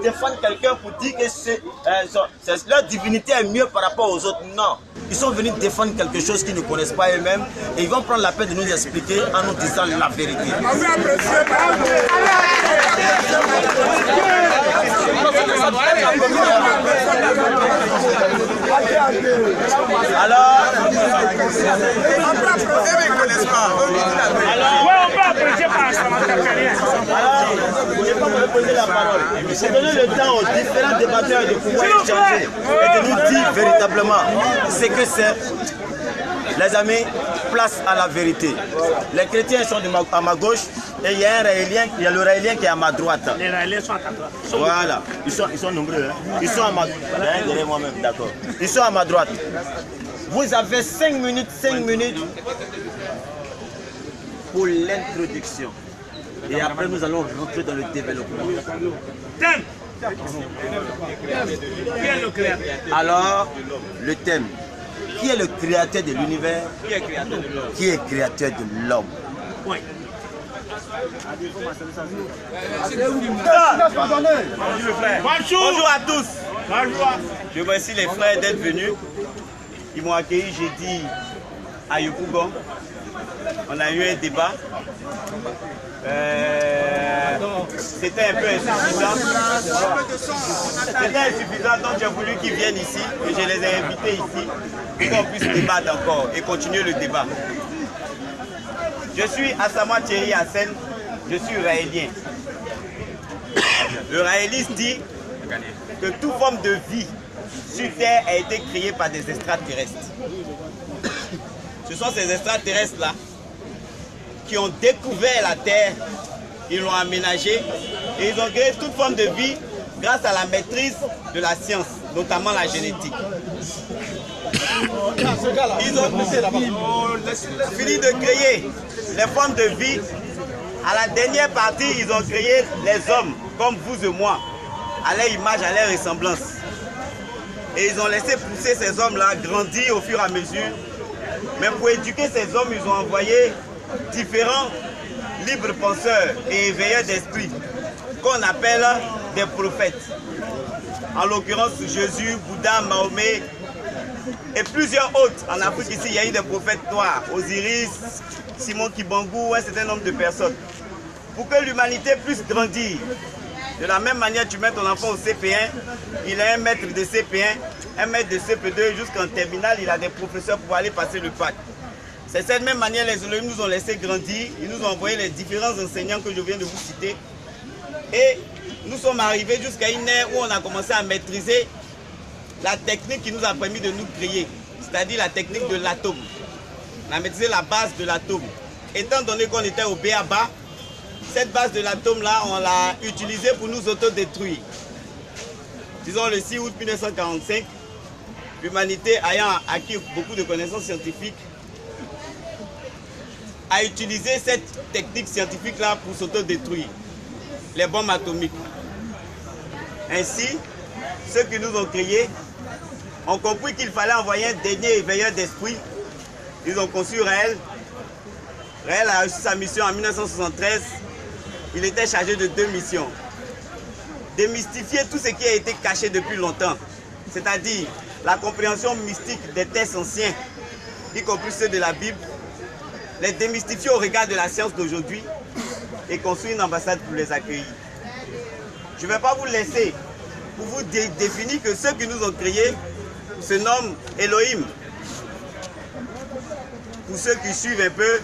défendre quelqu'un pour dire que leur divinité est mieux par rapport aux autres. Non. Ils sont venus défendre quelque chose qu'ils ne connaissent pas eux-mêmes et ils vont prendre la peine de nous expliquer en nous disant la vérité. Alors, on peut apprécier par ça, vous n'avez pas me poser la parole. C'est donner le temps aux différents débatteurs de pouvoir échanger et de nous dire véritablement ce que c'est. Les amis, place à la vérité. Les chrétiens sont à ma gauche et il y a le raélien qui est à ma droite. Les raéliens sont à ta droite. Voilà, ils sont nombreux. Hein? Ils sont à ma droite. Moi-même, d'accord. Ils sont à ma droite. Vous avez 5 minutes pour l'introduction. Et après, nous allons rentrer dans le développement. Thème. Qui est le créateur? Alors, le thème. Qui est le créateur de l'univers? Qui est créateur de l'homme? Qui est créateur de l'homme? Oui. Bonjour à tous. Bonjour. Je remercie les frères d'être venus. Ils m'ont accueilli jeudi à Yopougon. On a eu un débat. C'était un peu insuffisant. Donc j'ai voulu qu'ils viennent ici et je les ai invités ici pour qu'on puisse débattre encore et continuer le débat. Je suis Asama Thierry Hassen, je suis raélien. Le raéliste dit que toute forme de vie sur Terre a été créée par des extraterrestres. Ce sont ces extraterrestres-là qui ont découvert la Terre, ils l'ont aménagée et ils ont créé toute forme de vie grâce à la maîtrise de la science, notamment la génétique. Ils ont fini de créer les formes de vie. À la dernière partie, ils ont créé les hommes, comme vous et moi, à leur image, à leur ressemblance. Et ils ont laissé pousser ces hommes-là grandir au fur et à mesure. Mais pour éduquer ces hommes, ils ont envoyé différents libres penseurs et éveilleurs d'esprit qu'on appelle des prophètes. En l'occurrence, Jésus, Bouddha, Mahomet et plusieurs autres. En Afrique ici, il y a eu des prophètes noirs, Osiris, Simon Kibangu, un certain nombre de personnes. Pour que l'humanité puisse grandir, de la même manière, tu mets ton enfant au CP1, il a un maître de CP1, un maître de CP2, jusqu'en terminale, il a des professeurs pour aller passer le bac. C'est de cette même manière les Elohim nous ont laissé grandir, ils nous ont envoyé les différents enseignants que je viens de vous citer. Et nous sommes arrivés jusqu'à une ère où on a commencé à maîtriser la technique qui nous a permis de nous créer, c'est-à-dire la technique de l'atome. On a maîtrisé la base de l'atome. Étant donné qu'on était au B.A.B.A., cette base de l'atome-là, on l'a utilisée pour nous autodétruire. Disons le 6 août 1945, l'humanité ayant acquis beaucoup de connaissances scientifiques, a utilisé cette technique scientifique-là pour s'autodétruire, les bombes atomiques. Ainsi, ceux qui nous ont créés ont compris qu'il fallait envoyer un dernier éveilleur d'esprit. Ils ont conçu Raël. Raël a reçu sa mission en 1973. Il était chargé de 2 missions. Démystifier tout ce qui a été caché depuis longtemps, c'est-à-dire la compréhension mystique des textes anciens, y compris ceux de la Bible, les démystifier au regard de la science d'aujourd'hui et construire une ambassade pour les accueillir. Je ne vais pas vous laisser pour vous définir que ceux qui nous ont créés se nomment Elohim. Pour ceux qui suivent un peu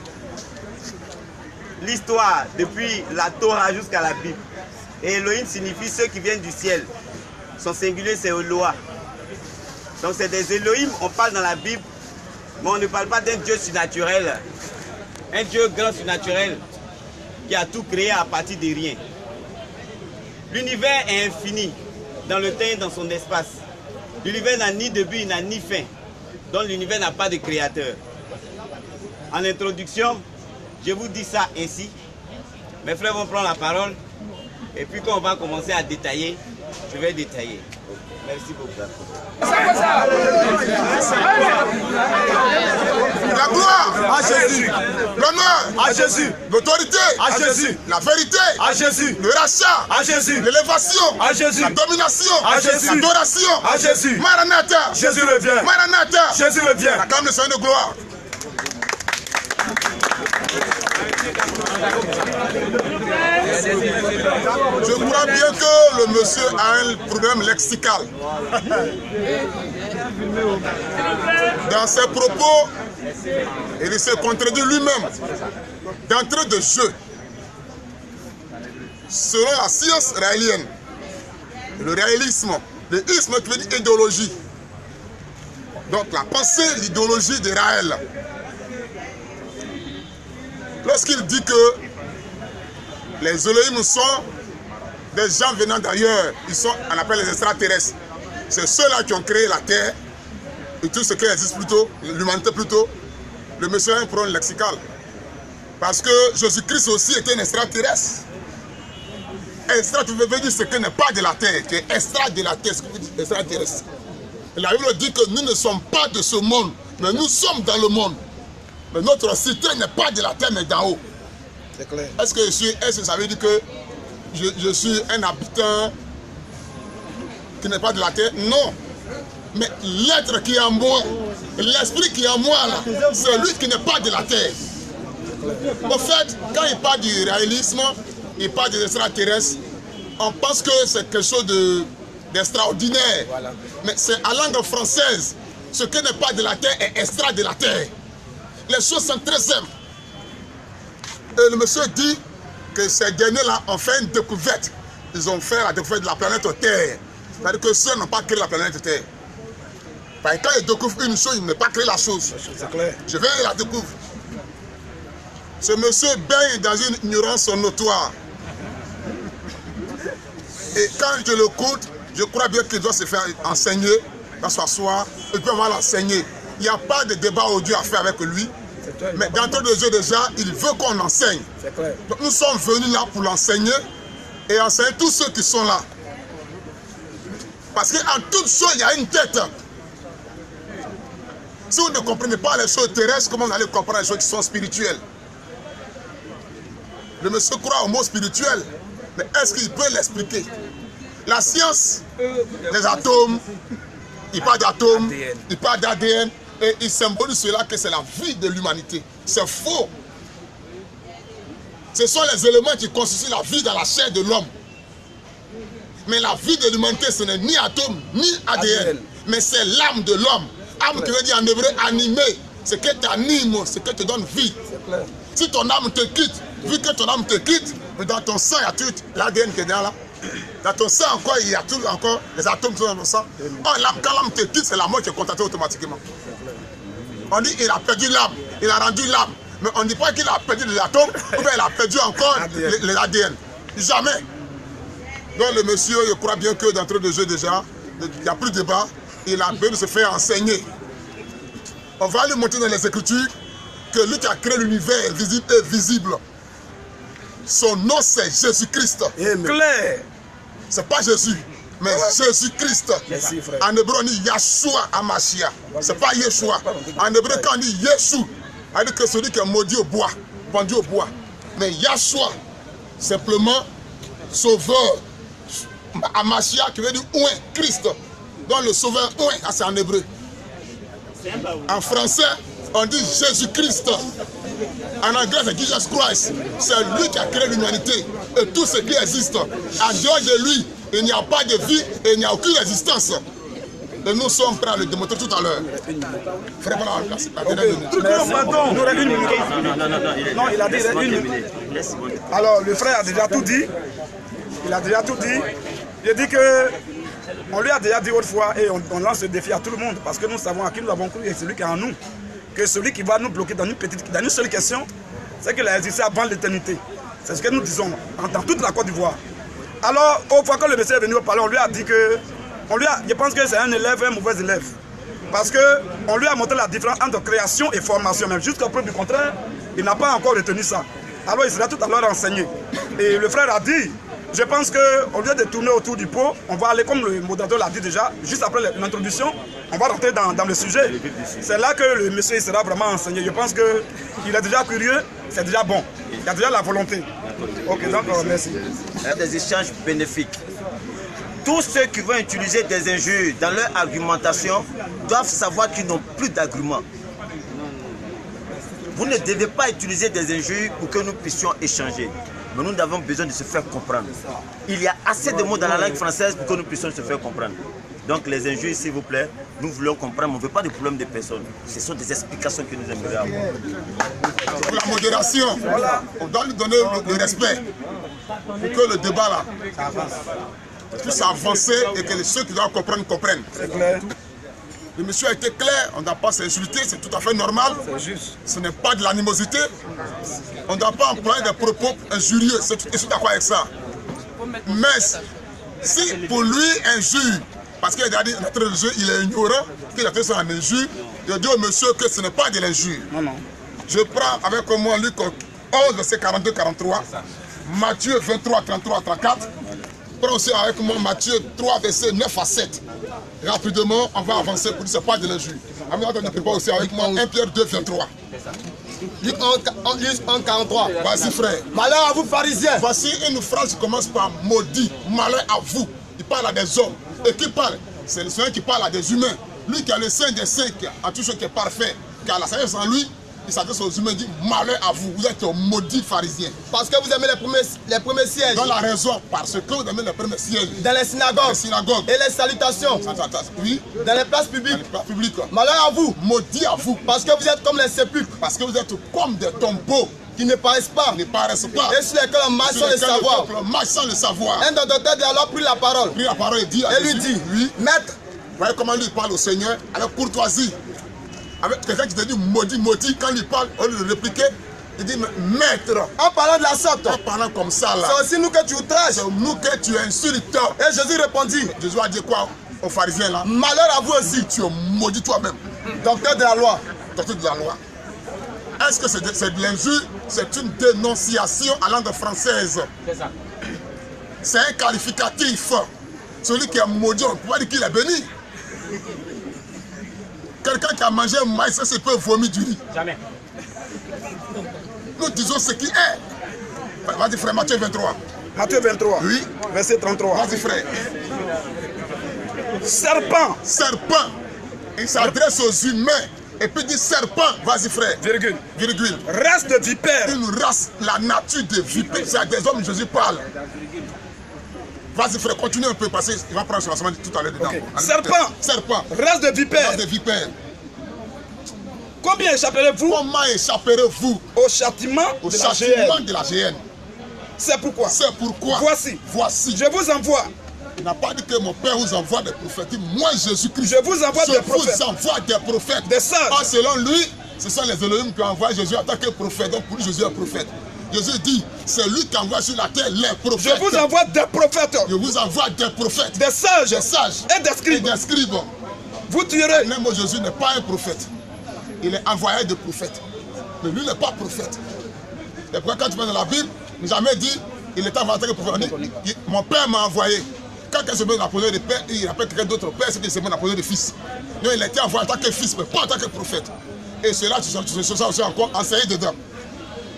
l'histoire depuis la Torah jusqu'à la Bible. Et Elohim signifie ceux qui viennent du ciel. Son singulier c'est Eloah. Donc c'est des Elohim, on parle dans la Bible, mais on ne parle pas d'un Dieu surnaturel. Un Dieu grand surnaturel qui a tout créé à partir de rien. L'univers est infini dans le temps et dans son espace. L'univers n'a ni début, il n'a ni fin. Donc l'univers n'a pas de créateur. En introduction, je vous dis ça ainsi. Mes frères vont prendre la parole. Et puis quand on va commencer à détailler, je vais détailler. Merci beaucoup. La gloire à Jésus, l'honneur à Jésus, l'autorité à Jésus, la vérité à Jésus, le rachat à Jésus, l'élévation à Jésus, la domination à Jésus, l'adoration à Jésus. Maranatha, Jésus revient. Maranatha, Jésus revient. Acclame le Seigneur de gloire. Je crois bien que le monsieur a un problème lexical. Dans ses propos, il se contredit lui-même. D'entrée de jeu, selon la science raélienne, le réalisme, le isme qui veut dire idéologie. Donc la pensée, l'idéologie de Raël. Lorsqu'il dit que les Elohim sont des gens venant d'ailleurs, ils sont, on appelle les extraterrestres. C'est ceux-là qui ont créé la Terre et tout ce qui existe plutôt, l'humanité plutôt. Le monsieur a un problème lexical. Parce que Jésus-Christ aussi était un extraterrestre. Extraterrestre veut dire ce qui n'est pas de la Terre, qui est extra de la Terre, ce qui veut dire extraterrestre. La Bible dit que nous ne sommes pas de ce monde, mais nous sommes dans le monde. Mais notre cité n'est pas de la terre, mais d'en haut. C'est clair. Est-ce que ça veut dire que je suis un habitant qui n'est pas de la terre? Non. Mais l'être qui est en moi, l'esprit qui est en moi, c'est lui qui n'est pas de la terre. En fait, quand il parle du réalisme, il parle des extraterrestres, on pense que c'est quelque chose d'extraordinaire. Voilà. Mais c'est en langue française. Ce qui n'est pas de la terre est extra de la terre. Les choses sont très simples. Et le monsieur dit que ces derniers-là ont fait une découverte. Ils ont fait la découverte de la planète Terre. C'est-à-dire que ceux n'ont pas créé la planète Terre. Parce que quand ils découvrent une chose, ils n'ont pas créé la chose. C'est clair. Je vais la découvrir. Ce monsieur baigne dans une ignorance notoire. Et quand je l'écoute, je crois bien qu'il doit se faire enseigner, doit s'asseoir, il peut vraiment l'enseigner. Il n'y a pas de débat audio à faire avec lui. Mais d'entrée de jeu déjà, il veut qu'on enseigne. Donc nous sommes venus là pour l'enseigner et enseigner tous ceux qui sont là. Parce qu'en toute chose, il y a une tête. Si vous ne comprenez pas les choses terrestres, comment vous allez comprendre les choses qui sont spirituelles? Le monsieur croit au mot spirituel, mais est-ce qu'il peut l'expliquer? La science, les atomes, il parle d'atomes, il parle d'ADN, et il symbolise cela que c'est la vie de l'humanité. C'est faux. Ce sont les éléments qui constituent la vie dans la chair de l'homme. Mais la vie de l'humanité, ce n'est ni atome, ni ADN, mais c'est l'âme de l'homme. Âme qui veut dire en hébreu animé, ce qui t'anime, ce qui te donne vie. Si ton âme te quitte, vu que ton âme te quitte, mais dans ton sang, il y a tout l'ADN qui est derrière là. Dans ton sang encore, il y a tout encore les atomes qui sont dans ton sang. Or, quand l'âme te quitte, c'est la mort qui est constatée automatiquement. On dit qu'il a perdu l'âme, il a rendu l'âme. Mais on ne dit pas qu'il a perdu les atomes, ou bien il a perdu encore les ADN. Jamais. Donc le monsieur, je crois bien que d'entrée de jeu déjà, il n'y a plus de débat, il a besoin de se faire enseigner. On va lui montrer dans les Écritures que lui qui a créé l'univers visible et visible, son nom c'est Jésus-Christ. Clair. C'est pas Jésus, mais Jésus-Christ. En hébreu on dit Yahshua Amashia. C'est pas Yeshua. En hébreu quand on dit Yeshua, on dit que celui qui est maudit au bois, pendu au bois. Mais Yahshua, simplement sauveur. Amashia qui veut dire ouin, Christ. Donc le sauveur ouin, c'est en hébreu. En français, on dit Jésus-Christ. En anglais, c'est Jesus Christ. C'est lui qui a créé l'humanité et tout ce qui existe. En dehors de lui, il n'y a pas de vie et il n'y a aucune existence. Et nous sommes prêts à le démontrer tout à l'heure. Frère, voilà la place. Non, il a dit une minute. Alors, le frère a déjà tout dit. Il a déjà tout dit. Il dit que on lui a déjà dit autrefois et on lance le défi à tout le monde parce que nous savons à qui nous avons cru et celui qui est en nous. Que celui qui va nous bloquer dans une seule question, c'est qu'il a existé avant l'éternité. C'est ce que nous disons dans toute la Côte d'Ivoire. Alors, au fois que le monsieur est venu parler, on lui a dit que, je pense que c'est un élève, un mauvais élève. Parce qu'on lui a montré la différence entre création et formation. Même jusqu'à preuve du contraire, il n'a pas encore retenu ça. Alors il sera tout à l'heure enseigné. Et le frère a dit Je pense qu'au lieu de tourner autour du pot, on va aller, comme le modérateur l'a dit déjà, juste après l'introduction, on va rentrer dans le sujet. C'est là que le monsieur sera vraiment enseigné. Je pense qu'il est déjà curieux, c'est déjà bon. Il y a déjà la volonté. Ok, donc merci. Il y a des échanges bénéfiques. Tous ceux qui vont utiliser des injures dans leur argumentation doivent savoir qu'ils n'ont plus d'arguments. Vous ne devez pas utiliser des injures pour que nous puissions échanger. Mais nous avons besoin de se faire comprendre. Il y a assez de mots dans la langue française pour que nous puissions se faire comprendre. Donc les injures, s'il vous plaît, nous voulons comprendre, mais on ne veut pas de problème de personnes. Ce sont des explications que nous aimerions avoir. Pour la modération, on doit lui donner le respect pour que le débat là puisse avancer et que ceux qui doivent comprendre comprennent. C'est clair. Le monsieur a été clair, on ne doit pas s'insulter, c'est tout à fait normal. Ce n'est pas de l'animosité. On ne doit pas employer des propos injurieux, je suis d'accord avec ça. Mais si pour lui injure, parce qu'il a dit notre religieux, il est ignorant, qu'il a fait ça en injure, je dis au monsieur que ce n'est pas de l'injure. Je prends avec moi Luc 11, verset 42-43, Matthieu 23, 33, 34. Prends aussi avec moi Matthieu 3, verset 9 à 7. Rapidement, on va avancer pour dire que ce n'est pas de l'injure. On ne peut pas aussi avec moi 1 Pierre 2, 23. Luc 1, 43. Vas-y frère. Malheur à vous pharisiens. Voici une phrase qui commence par maudit. Malheur à vous. Il parle à des hommes. Et qui parle? C'est le Seigneur qui parle à des humains. Lui qui a le Saint des Saints, qui a tout ce qui est parfait, qui a la sagesse en lui, il s'adresse aux humains et dit malheur à vous, vous êtes maudits pharisiens. Parce que vous aimez les premiers sièges. Dans la raison, parce que vous aimez les premiers sièges. Dans les synagogues. Et les salutations. Oui. Dans les places publiques. Dans les places publiques. Malheur à vous. Maudit à vous. Parce que vous êtes comme les sépulcres. Parce que vous êtes comme des tombeaux. Qui ne paraissent pas. Ne paraissent pas. Et sur lesquels on marche sans le savoir. Marche sans le savoir. Un docteur de alors pris la parole. Pris la parole et dit à Jésus, lui dit, oui. Maître. Vous voyez comment lui parle au Seigneur avec courtoisie. Avec quelqu'un qui te dit maudit, quand il parle, on lui répliquer, il dit maître. En parlant de la sorte. En parlant comme ça là. C'est aussi nous que tu outrages. C'est nous que tu insultes. Et Jésus répondit. Jésus a dit quoi aux pharisiens là? Malheur à vous aussi. Tu es maudit toi-même. Docteur de la loi. Docteur de la loi. Est-ce que c'est de l'injure? C'est une dénonciation en langue française. C'est un qualificatif. Celui qui est maudit, on ne peut pas dire qu'il est béni. Quelqu'un qui a mangé un maïs, ça peut vomir du riz. Jamais. Nous disons ce qui est. Vas-y frère, Matthieu 23. Matthieu 23, oui. Verset 33. Vas-y frère. Serpent. Serpent. Il s'adresse aux humains. Et puis il dit serpent. Vas-y frère. Virgule. Virgule. Race de vipères. Une race, la nature de vipères. C'est à des hommes que Jésus parle. Vas-y frère, continue un peu parce qu'il va prendre son lancement tout à l'heure dedans. Okay. Serpent. Serpent. Race de vipères. Race de vipères. Combien échapperez-vous? Comment échapperez-vous au châtiment de la géhenne? C'est pourquoi. C'est pourquoi. Voici. Je vous envoie. Il n'a pas dit que mon Père vous envoie des prophètes. Moi, Jésus-Christ, je vous envoie des prophètes. Je vous envoie des prophètes. Des sages. Pas selon lui, ce sont les Elohim qui envoient Jésus en tant que prophète. Donc pour lui, Jésus est prophète. Jésus dit, c'est lui qui envoie sur la terre les prophètes. Je vous envoie des prophètes. Je vous envoie des prophètes. Des sages. Des sages. Et des scribes. Vous tuerez. Même Jésus n'est pas un prophète. Il est envoyé de prophètes. Mais lui n'est pas prophète. Et pourquoi quand tu vas dans la Bible, il n'a jamais dit, il est envoyé en tant que prophète. Mon Père m'a envoyé. Quand quelqu'un se met dans la position de père, il appelle quelqu'un d'autre père, c'est qu'il se met dans la position de fils. Donc il a été envoyé en tant que fils, mais pas en tant que prophète. Et cela, tu seras aussi encore enseigné dedans.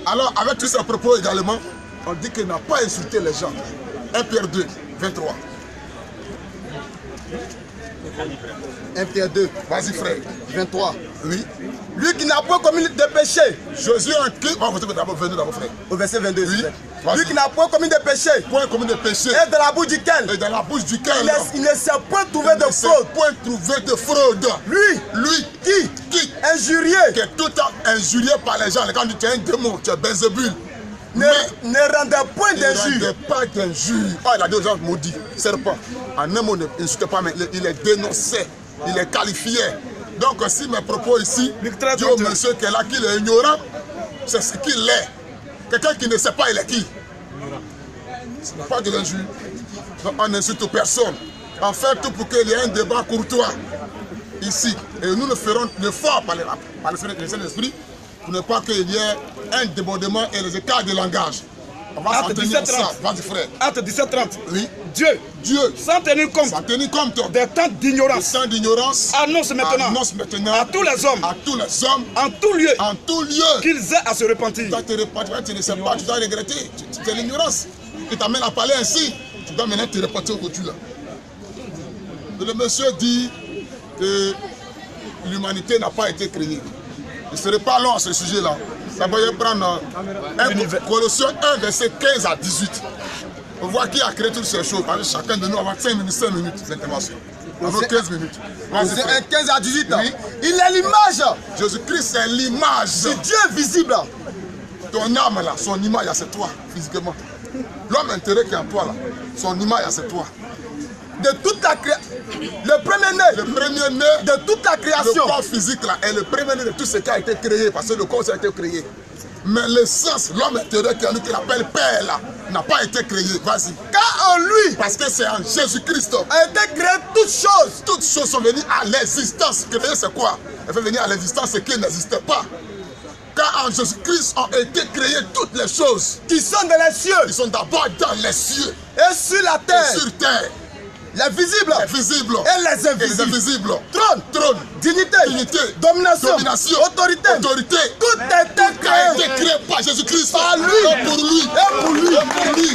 Alors, avec tous ces propos également, on dit qu'il n'a pas insulté les gens. 1 Pierre 2, 23. 1 Pierre 2. Vas-y frère. 23. Oui. Lui qui n'a point commis de péché. Jésus a écrit. On va d'abord venir d'abord frère. Au verset 22. Oui. Lui qui n'a point commis de péché. Point commis de péché. Et dans la bouche duquel. Et dans la bouche duquel. Il ne s'est point trouvé de fraude. Point trouvé de fraude. Lui. Qui injurié. Qui est tout le temps injurié par les gens. Quand tu es un démon, tu es Belzébul. Ne rendez point d'injure. Ne rendez pas d'injure. Oh, il a dit aux gens maudits. Serpent. En un mot, n'insultez pas, mais il est dénoncé. Il est qualifié. Donc, si mes propos ici, Dieu, monsieur qui est là, qu'il est ignorant, c'est ce qu'il est. Quelqu'un qui ne sait pas, il est qui? Ce n'est pas de l'injure. On n'insulte personne. On fait tout pour qu'il y ait un débat courtois ici. Et nous le ferons l'effort par le Saint-Esprit pour ne pas qu'il y ait un débordement et les écarts de langage. On va s'en tenir à ça. Vas-y, frère. Acte 17-30. Oui. Dieu, sans tenir compte des temps d'ignorance, annonce maintenant à tous les hommes, en tout lieu, qu'ils aient à se repentir. Tu dois te repentir, tu ne sais pas, tu dois regretter. C'est l'ignorance qui t'amène à parler ainsi. Tu dois maintenant te repentir aujourd'hui là. Le monsieur dit que l'humanité n'a pas été créée. Je ne serai pas long à ce sujet-là. D'abord, je vais prendre Colossiens 1, verset 15 à 18. On voit qui a créé toutes ces choses. Chacun de nous va avoir 5 minutes d'intervention. On a 15 minutes. C'est 15 à 18 ans. Oui. Il est l'image. Jésus-Christ, c'est l'image. C'est Dieu visible. Ton âme, là, son image, c'est toi, physiquement. L'homme intérieur qui est en toi, là, son image, c'est toi. De toute la création. Le premier-né de toute la création. Le corps physique, là, est le premier-né de tout ce qui a été créé, parce que le corps a été créé. Mais l'essence, l'homme intérieur qui appelle Père, là, n'a pas été créé. Vas-y. Car en lui, parce que c'est en Jésus-Christ, a été créé toutes choses. Toutes choses sont venues à l'existence. Créer, c'est quoi? Elle fait venir à l'existence ce qui n'existait pas. Car en Jésus-Christ ont été créées toutes les choses qui sont dans les cieux. Qui sont d'abord dans les cieux. Et sur la terre. Et sur terre. Les visibles, et les invisibles. Trône, dignité, domination, autorité. Tout a été créé par Jésus-Christ. Par lui. Et pour lui.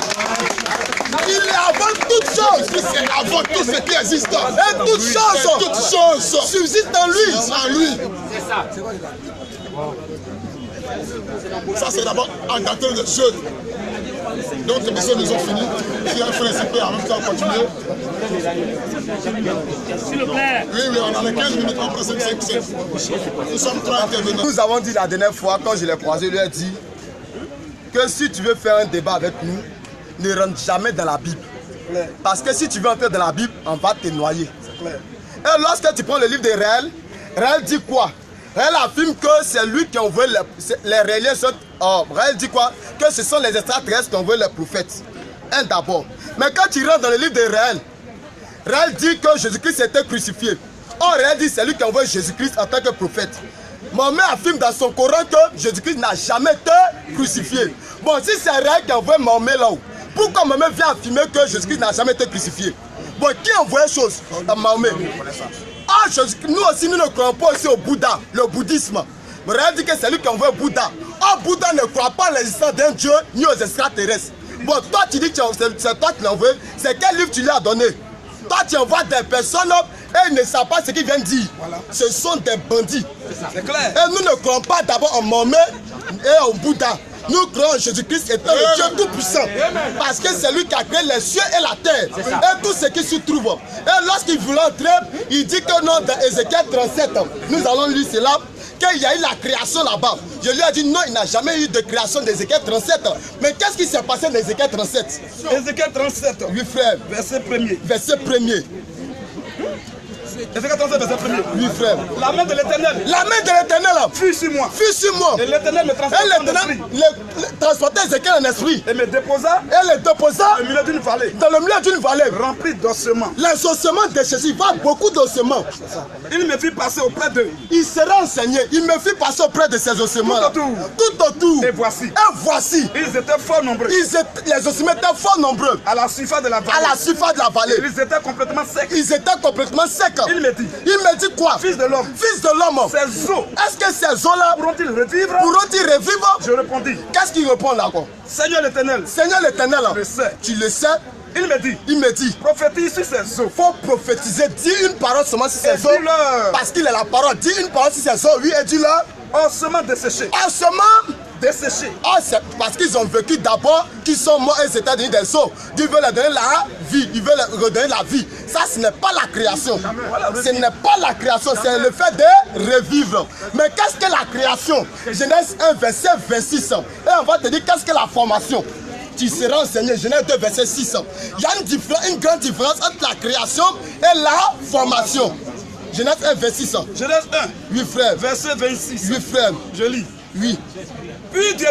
Il est avant toutes choses. C'est avant tout ce qui existe. Et toutes choses subsistent en lui. C'est ça. Ça, c'est d'abord en doctrine de Dieu. Donc, les messieurs, nous ont fini. Si un frère peut en même temps continuer. S'il vous plaît. Oui, on a les 15 minutes, on prend 5. Nous sommes 3 intervenants. Nous avons dit la dernière fois, quand je l'ai croisé, je lui ai dit que si tu veux faire un débat avec nous, ne rentre jamais dans la Bible. Parce que si tu veux entrer dans la Bible, on va te noyer. Et lorsque tu prends le livre de Réel, Réel dit quoi? Réel affirme que c'est lui qui envoie les reliés. Réel dit quoi? Que ce sont les extraterrestres qui envoient les prophètes. Un d'abord. Mais quand tu rentres dans le livre de Réel, Réel dit que Jésus-Christ était crucifié. Or, Réel dit que c'est lui qui envoie Jésus-Christ en tant que prophète. Mahomet affirme dans son Coran que Jésus-Christ n'a jamais été crucifié. Bon, si c'est Réel qui envoie Mahomet là-haut, pourquoi Mahomet vient affirmer que Jésus-Christ n'a jamais été crucifié? Bon, qui envoie les choses à Mahomet? Ah, nous aussi, nous ne croyons pas aussi au Bouddha, le bouddhisme. Mais Réel dit que c'est lui qui envoie Bouddha. Oh, Bouddha ne croit pas à l'existence d'un Dieu ni aux extraterrestres. Bon, toi tu dis que c'est toi qui l'as envoyé. C'est quel livre tu lui as donné? Toi tu envoies des personnes et ils ne savent pas ce qu'ils viennent dire. Voilà. Ce sont des bandits. C'est clair. Et nous ne croyons pas d'abord en Mahomet et en Bouddha. Nous croyons en Jésus-Christ étant le Dieu tout-puissant. Parce que c'est lui qui a créé les cieux et la terre. Et tout ce qui s'y trouve. Et lorsqu'il voulait entrer, il dit que non, dans Ézéchiel 37, nous allons lire cela, qu'il y a eu la création là-bas. Je lui ai dit non, il n'a jamais eu de création d'Ézéchiel 37. Mais qu'est-ce qui s'est passé dans Ézéchiel 37? Ézéchiel 37. Oui, frère. Verset 1er. Verset 1er. Ézéchiel 37, verset 1er. Oui, frère. La main de l'Éternel. La main de l'Éternel fut sur moi. Fut sur moi. Et l'Éternel me transportait Ézéchiel en esprit. Et me déposa. Et le déposa. Au milieu d'une vallée. Dans le milieu d'une vallée. Remplie d'ossements. Les ossements de Jésus. Il va beaucoup d'ossements. Il me fit passer auprès d'eux. Il sera enseigné. Il me fit passer auprès de ces ossements. Tout autour. Et voici. Ils étaient fort nombreux. Les ossements étaient fort nombreux. À la surface de la vallée. Ils étaient complètement secs. Il me dit quoi? Fils de l'homme. Ces eaux. Est-ce que ces eaux-là pourront-ils revivre? Je répondis. Qu'est-ce qu'il répond là quoi? Seigneur l'Éternel. Je le sais. Tu le sais? Il me dit. Prophétise sur ces eaux. Faut prophétiser. Dis une parole seulement sur ces eaux. Parce qu'il est la parole. Dis une parole sur ces eaux. Oui, et dis-leur. Ossements desséchés. Desséchés. C'est parce qu'ils ont vécu d'abord, qu'ils sont morts et c'était devenu des eaux. Dieu veut leur donner la vie, il veut leur redonner la vie. Ça, ce n'est pas la création. Ce n'est pas la création, c'est le fait de revivre. Mais qu'est-ce que la création? Genèse 1, verset 26. Et on va te dire qu'est-ce que la formation. Tu seras enseigné, Genèse 2, verset 6. Il y a une grande différence entre la création et la formation. Genèse 1, verset 6. Genèse 1. Oui, frère. Verset 26. Oui, frère. Je lis. Oui. Puis Dieu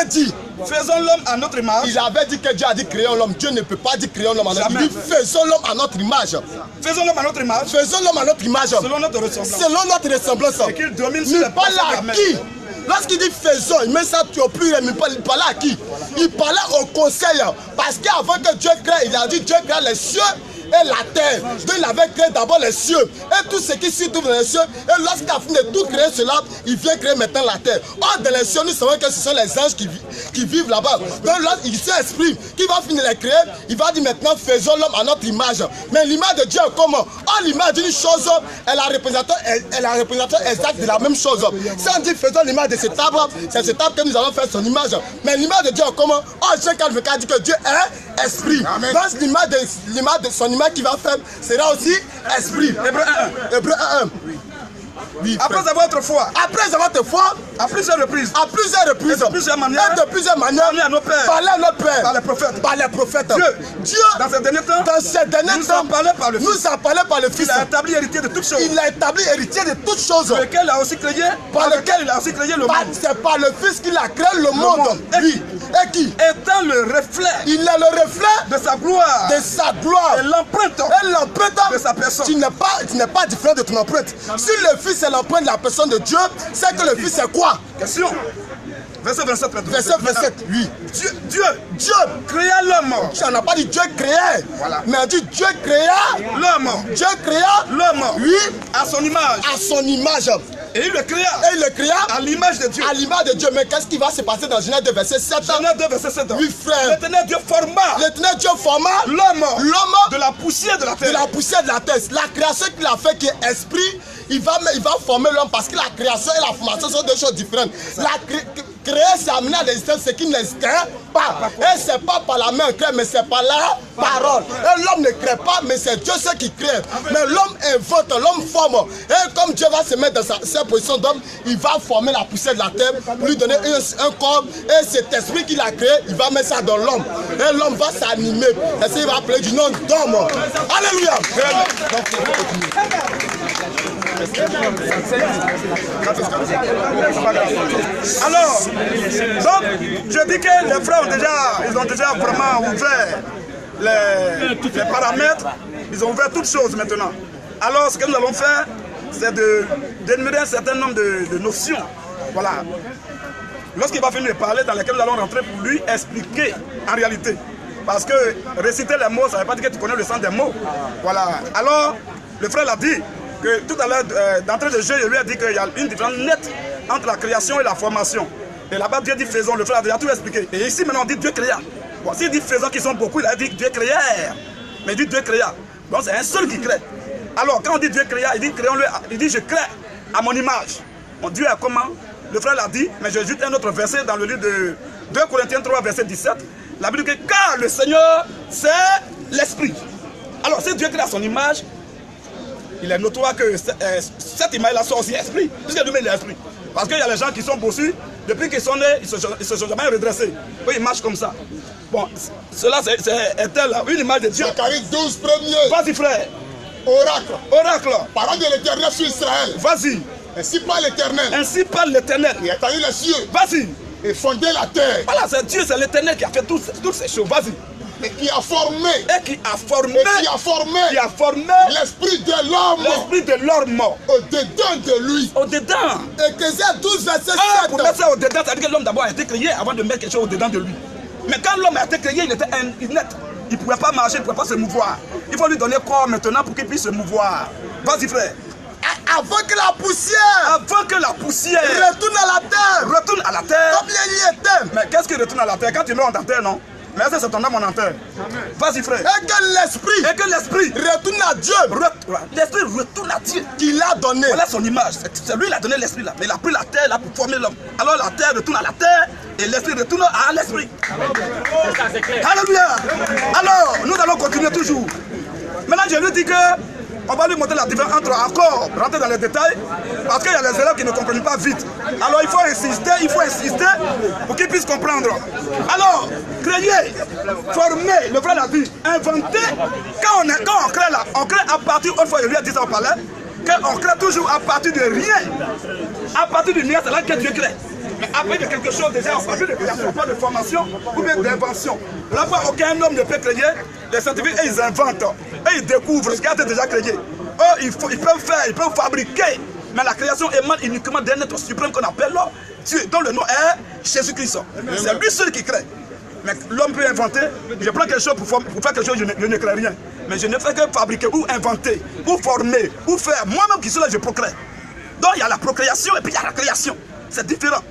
dit, faisons l'homme à notre image. Il avait dit que Dieu a dit créons l'homme. Dieu ne peut pas dire créons l'homme à notre image. Il dit faisons l'homme à notre image. Faisons l'homme à notre image. Faisons l'homme à notre image. Selon notre ressemblance. Selon notre ressemblance. Et qu'il domine sur les pas là qui Lorsqu'il dit faisons, il met ça au pluriel, mais il parlait à qui? Il parlait au conseil. Parce qu'avant que Dieu crée, il a dit Dieu crée les cieux et la terre. Donc il avait créé d'abord les cieux et tout ce qui se trouve dans les cieux. Et lorsqu'il a fini de tout créer cela, il vient créer maintenant la terre. Or dans les cieux, nous savons que ce sont les anges qui vivent là-bas. Donc lorsqu'il s'exprime, qui va finir de créer, il va dire maintenant faisons l'homme à notre image. Mais l'image de Dieu est comment? Or l'image d'une chose est la représentation exacte de la même chose. Si on dit faisons l'image de cet arbre, c'est cet arbre que nous allons faire son image. Mais l'image de Dieu est comment? Or Jean 4 dit que Dieu est esprit. Donc l'image de son image qui va faire sera aussi esprit. Hébreux 1. Oui, après avoir votre foi. Après avoir votre foi. À plusieurs reprises. À plusieurs reprises. Et de plusieurs manières. Parler à nos pères. Parler à nos pères. Par les prophètes. Par les prophètes. Dieu. Dans ces derniers temps. Nous en parlé par le Fils. Nous en parlé par le Fils. Il a établi héritier de toutes choses. Il a établi héritier de toutes choses. Lequel il a aussi créé. Par lequel il a aussi créé le monde. C'est par le Fils qu'il a créé le monde. Oui. Et qui? Étant le reflet. Il est le reflet de sa gloire. De sa gloire. Et l'empreinte. De sa personne. Tu n'es pas différent de ton empreinte. Si le Fils est l'empreinte de la personne de Dieu, c'est que le Fils est quoi? Question. Verset 27. Verset 27, oui. Dieu créa l'homme. Tu n'as pas dit Dieu créait. Voilà. Mais on dit Dieu créa l'homme. Dieu créa l'homme. Oui. À son image. À son image. Et il le créa. Et il le créa à l'image de Dieu. À l'image de Dieu. Mais qu'est-ce qui va se passer dans Genèse 2, verset 7? Genèse 2, verset 7. Oui, frère. L'éternel Dieu forma. L'homme. De la poussière de la terre. De la poussière de la terre. La création qu'il a fait qui est esprit, il va former l'homme parce que la création et la formation sont deux choses différentes. Créer, c'est amener à l'existence ce qui n'existe pas. Et c'est pas par la main on crée, mais c'est par la parole. Et l'homme ne crée pas, mais c'est Dieu ce qui crée. Mais l'homme invente, l'homme forme. Et comme Dieu va se mettre dans sa position d'homme, il va former la poussière de la terre pour lui donner un corps. Et cet esprit qu'il a créé, il va mettre ça dans l'homme. Et l'homme va s'animer. Et ça, il va appeler du nom d'homme. Alléluia. Alors, donc, je dis que les frères ont déjà vraiment ouvert les paramètres, ils ont ouvert toutes choses maintenant. Alors, ce que nous allons faire, c'est d'énumérer un certain nombre de notions. Voilà. Lorsqu'il va venir parler, dans lesquelles nous allons rentrer pour lui expliquer en réalité. Parce que réciter les mots, ça ne veut pas dire que tu connais le sens des mots. Voilà. Alors, le frère l'a dit, que tout à l'heure, d'entrée de jeu, il lui a dit qu'il y a une différence nette entre la création et la formation. Et là-bas, Dieu dit faisons, le frère a déjà tout expliqué. Et ici, maintenant, on dit Dieu créa. Bon, s'il dit faisons qui sont beaucoup, il a dit Dieu créa. Mais il dit Dieu créa. Donc, c'est un seul qui crée. Alors, quand on dit Dieu créa, il dit créons-le, il dit je crée à mon image. Mon Dieu est comment? Le frère l'a dit, mais j'ajoute un autre verset dans le livre de 2 Corinthiens 3, verset 17. La Bible dit que car le Seigneur, c'est l'Esprit. Alors, si Dieu crée à son image, il est notoire que cette image-là soit aussi esprit, puisque lui-même il est esprit. Parce qu'il y a les gens qui sont bossus, depuis qu'ils sont nés, ils ne se sont jamais redressés. Eux, ils marchent comme ça. Bon, cela c'est une image de Dieu. Zacharie 12, premier. Vas-y, frère. Oracle. Parole de l'Éternel sur Israël. Vas-y. Ainsi parle l'Éternel. Ainsi parle l'Éternel. Il a établi les cieux. Vas-y. Et fondé la terre. Voilà, c'est Dieu, c'est l'Éternel qui a fait toutes ces choses. Vas-y. Et qui a formé. L'esprit de l'homme. L'esprit de l'homme. Au-dedans de lui. Au-dedans. Ecclésiaste 12, verset 7. Pour mettre ça au-dedans, ça veut dire que l'homme d'abord a été créé avant de mettre quelque chose au-dedans de lui. Mais quand l'homme a été créé, il était net. Il ne pouvait pas marcher, il ne pouvait pas se mouvoir. Il faut lui donner corps maintenant pour qu'il puisse se mouvoir. Vas-y, frère. Avant que la poussière retourne à la terre. Comme il y était. Mais qu'est-ce qui retourne à la terre? Quand tu mets en terre, non? Mais ça, c'est ton âme en enterre. Vas-y, frère. Et que l'esprit retourne à Dieu. L'esprit retourne à Dieu. Qui l'a donné. Voilà son image. C'est lui qui a donné l'esprit là. Mais il a pris la terre là pour former l'homme. Alors la terre retourne à la terre et l'esprit retourne à l'esprit. Alléluia. Alors, nous allons continuer toujours. Maintenant, je lui dis que on va lui montrer la différence entre encore rentrer dans les détails parce qu'il y a les élèves qui ne comprennent pas vite. Alors il faut insister pour qu'ils puissent comprendre. Alors, créer, former, le frère l'a dit, inventer, quand on crée là, on crée à partir, autrefois je lui ai dit ça au palais, qu'on crée toujours à partir de rien. À partir de rien, c'est là que Dieu crée. Mais après de quelque chose déjà, on parle de création, pas de formation ou bien d'invention. Là-bas, aucun homme ne peut créer. Les scientifiques, ils inventent, et ils découvrent ce qui a été déjà créé. Ils peuvent faire, ils peuvent fabriquer Mais la création émane uniquement d'un être suprême qu'on appelle Dieu, dont le nom est Jésus-Christ. C'est lui seul qui crée. Mais l'homme peut inventer. Je prends quelque chose pour faire quelque chose, je ne crée rien. Mais je ne fais que fabriquer ou inventer, ou former, ou faire. Moi-même qui suis là, je procrée. Donc il y a la procréation et puis il y a la création. C'est différent.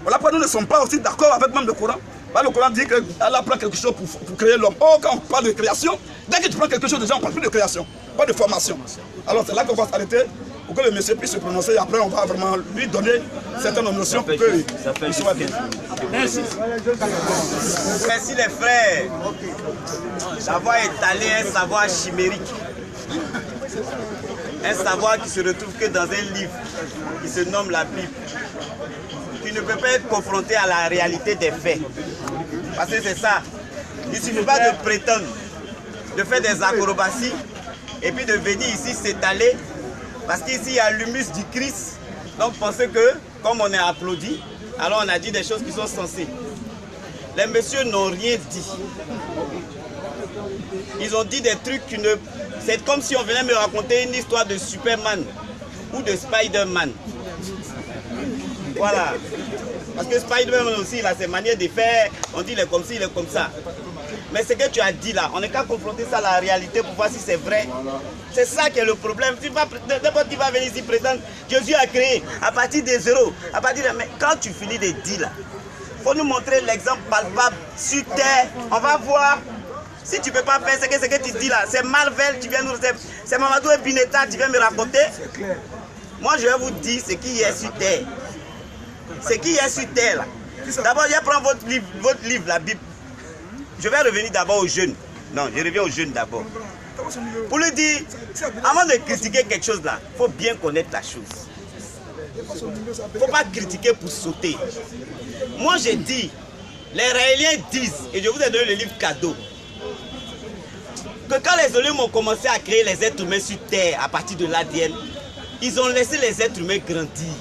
Voilà pourquoi nous ne sommes pas aussi d'accord avec même le Coran. Le Coran dit qu'Allah prend quelque chose pour créer l'homme. Oh, quand on parle de création, dès que tu prends quelque chose, déjà on ne parle plus de création, pas de formation. Alors c'est là qu'on va s'arrêter pour que le monsieur puisse se prononcer et après on va vraiment lui donner certaines notions pour qu'il soit bien. Merci. Merci les frères d'avoir étalé un savoir chimérique. Un savoir qui se retrouve que dans un livre qui se nomme la Bible. Qui ne peut pas être confronté à la réalité des faits. Parce que c'est ça. Il ne suffit pas de prétendre, de faire des acrobaties et puis de venir ici s'étaler. Parce qu'ici il y a l'humus du Christ. Donc pensez que, comme on est applaudi, alors on a dit des choses qui sont sensées. Les messieurs n'ont rien dit. Ils ont dit des trucs qui ne... C'est comme si on venait me raconter une histoire de Superman ou de Spider-Man. Voilà. Parce que Spider-Man aussi, il a ses manières de faire. On dit il est comme ci, il est comme ça. Mais ce que tu as dit là, on n'est qu'à confronter ça à la réalité pour voir si c'est vrai. C'est ça qui est le problème. N'importe qui va venir ici prétendre Jésus a créé à partir des zéros. À partir de... Mais quand tu finis de dire là, il faut nous montrer l'exemple palpable sur terre. On va voir. Si tu ne peux pas faire ce que tu dis là, c'est Marvel, tu viens nous... C'est Mamadou Ebineta, tu viens me raconter. Moi je vais vous dire ce qui est sur terre. Ce qui est sur terre là. D'abord, je prends votre livre, la Bible. Je vais revenir d'abord aux jeunes. Non, je reviens aux jeunes d'abord. Pour lui dire, avant de critiquer quelque chose là, il faut bien connaître la chose. Il ne faut pas critiquer pour sauter. Moi j'ai dit, les Raéliens disent, et je vous ai donné le livre cadeau, que quand les Oléens ont commencé à créer les êtres humains sur terre à partir de l'ADN, ils ont laissé les êtres humains grandir.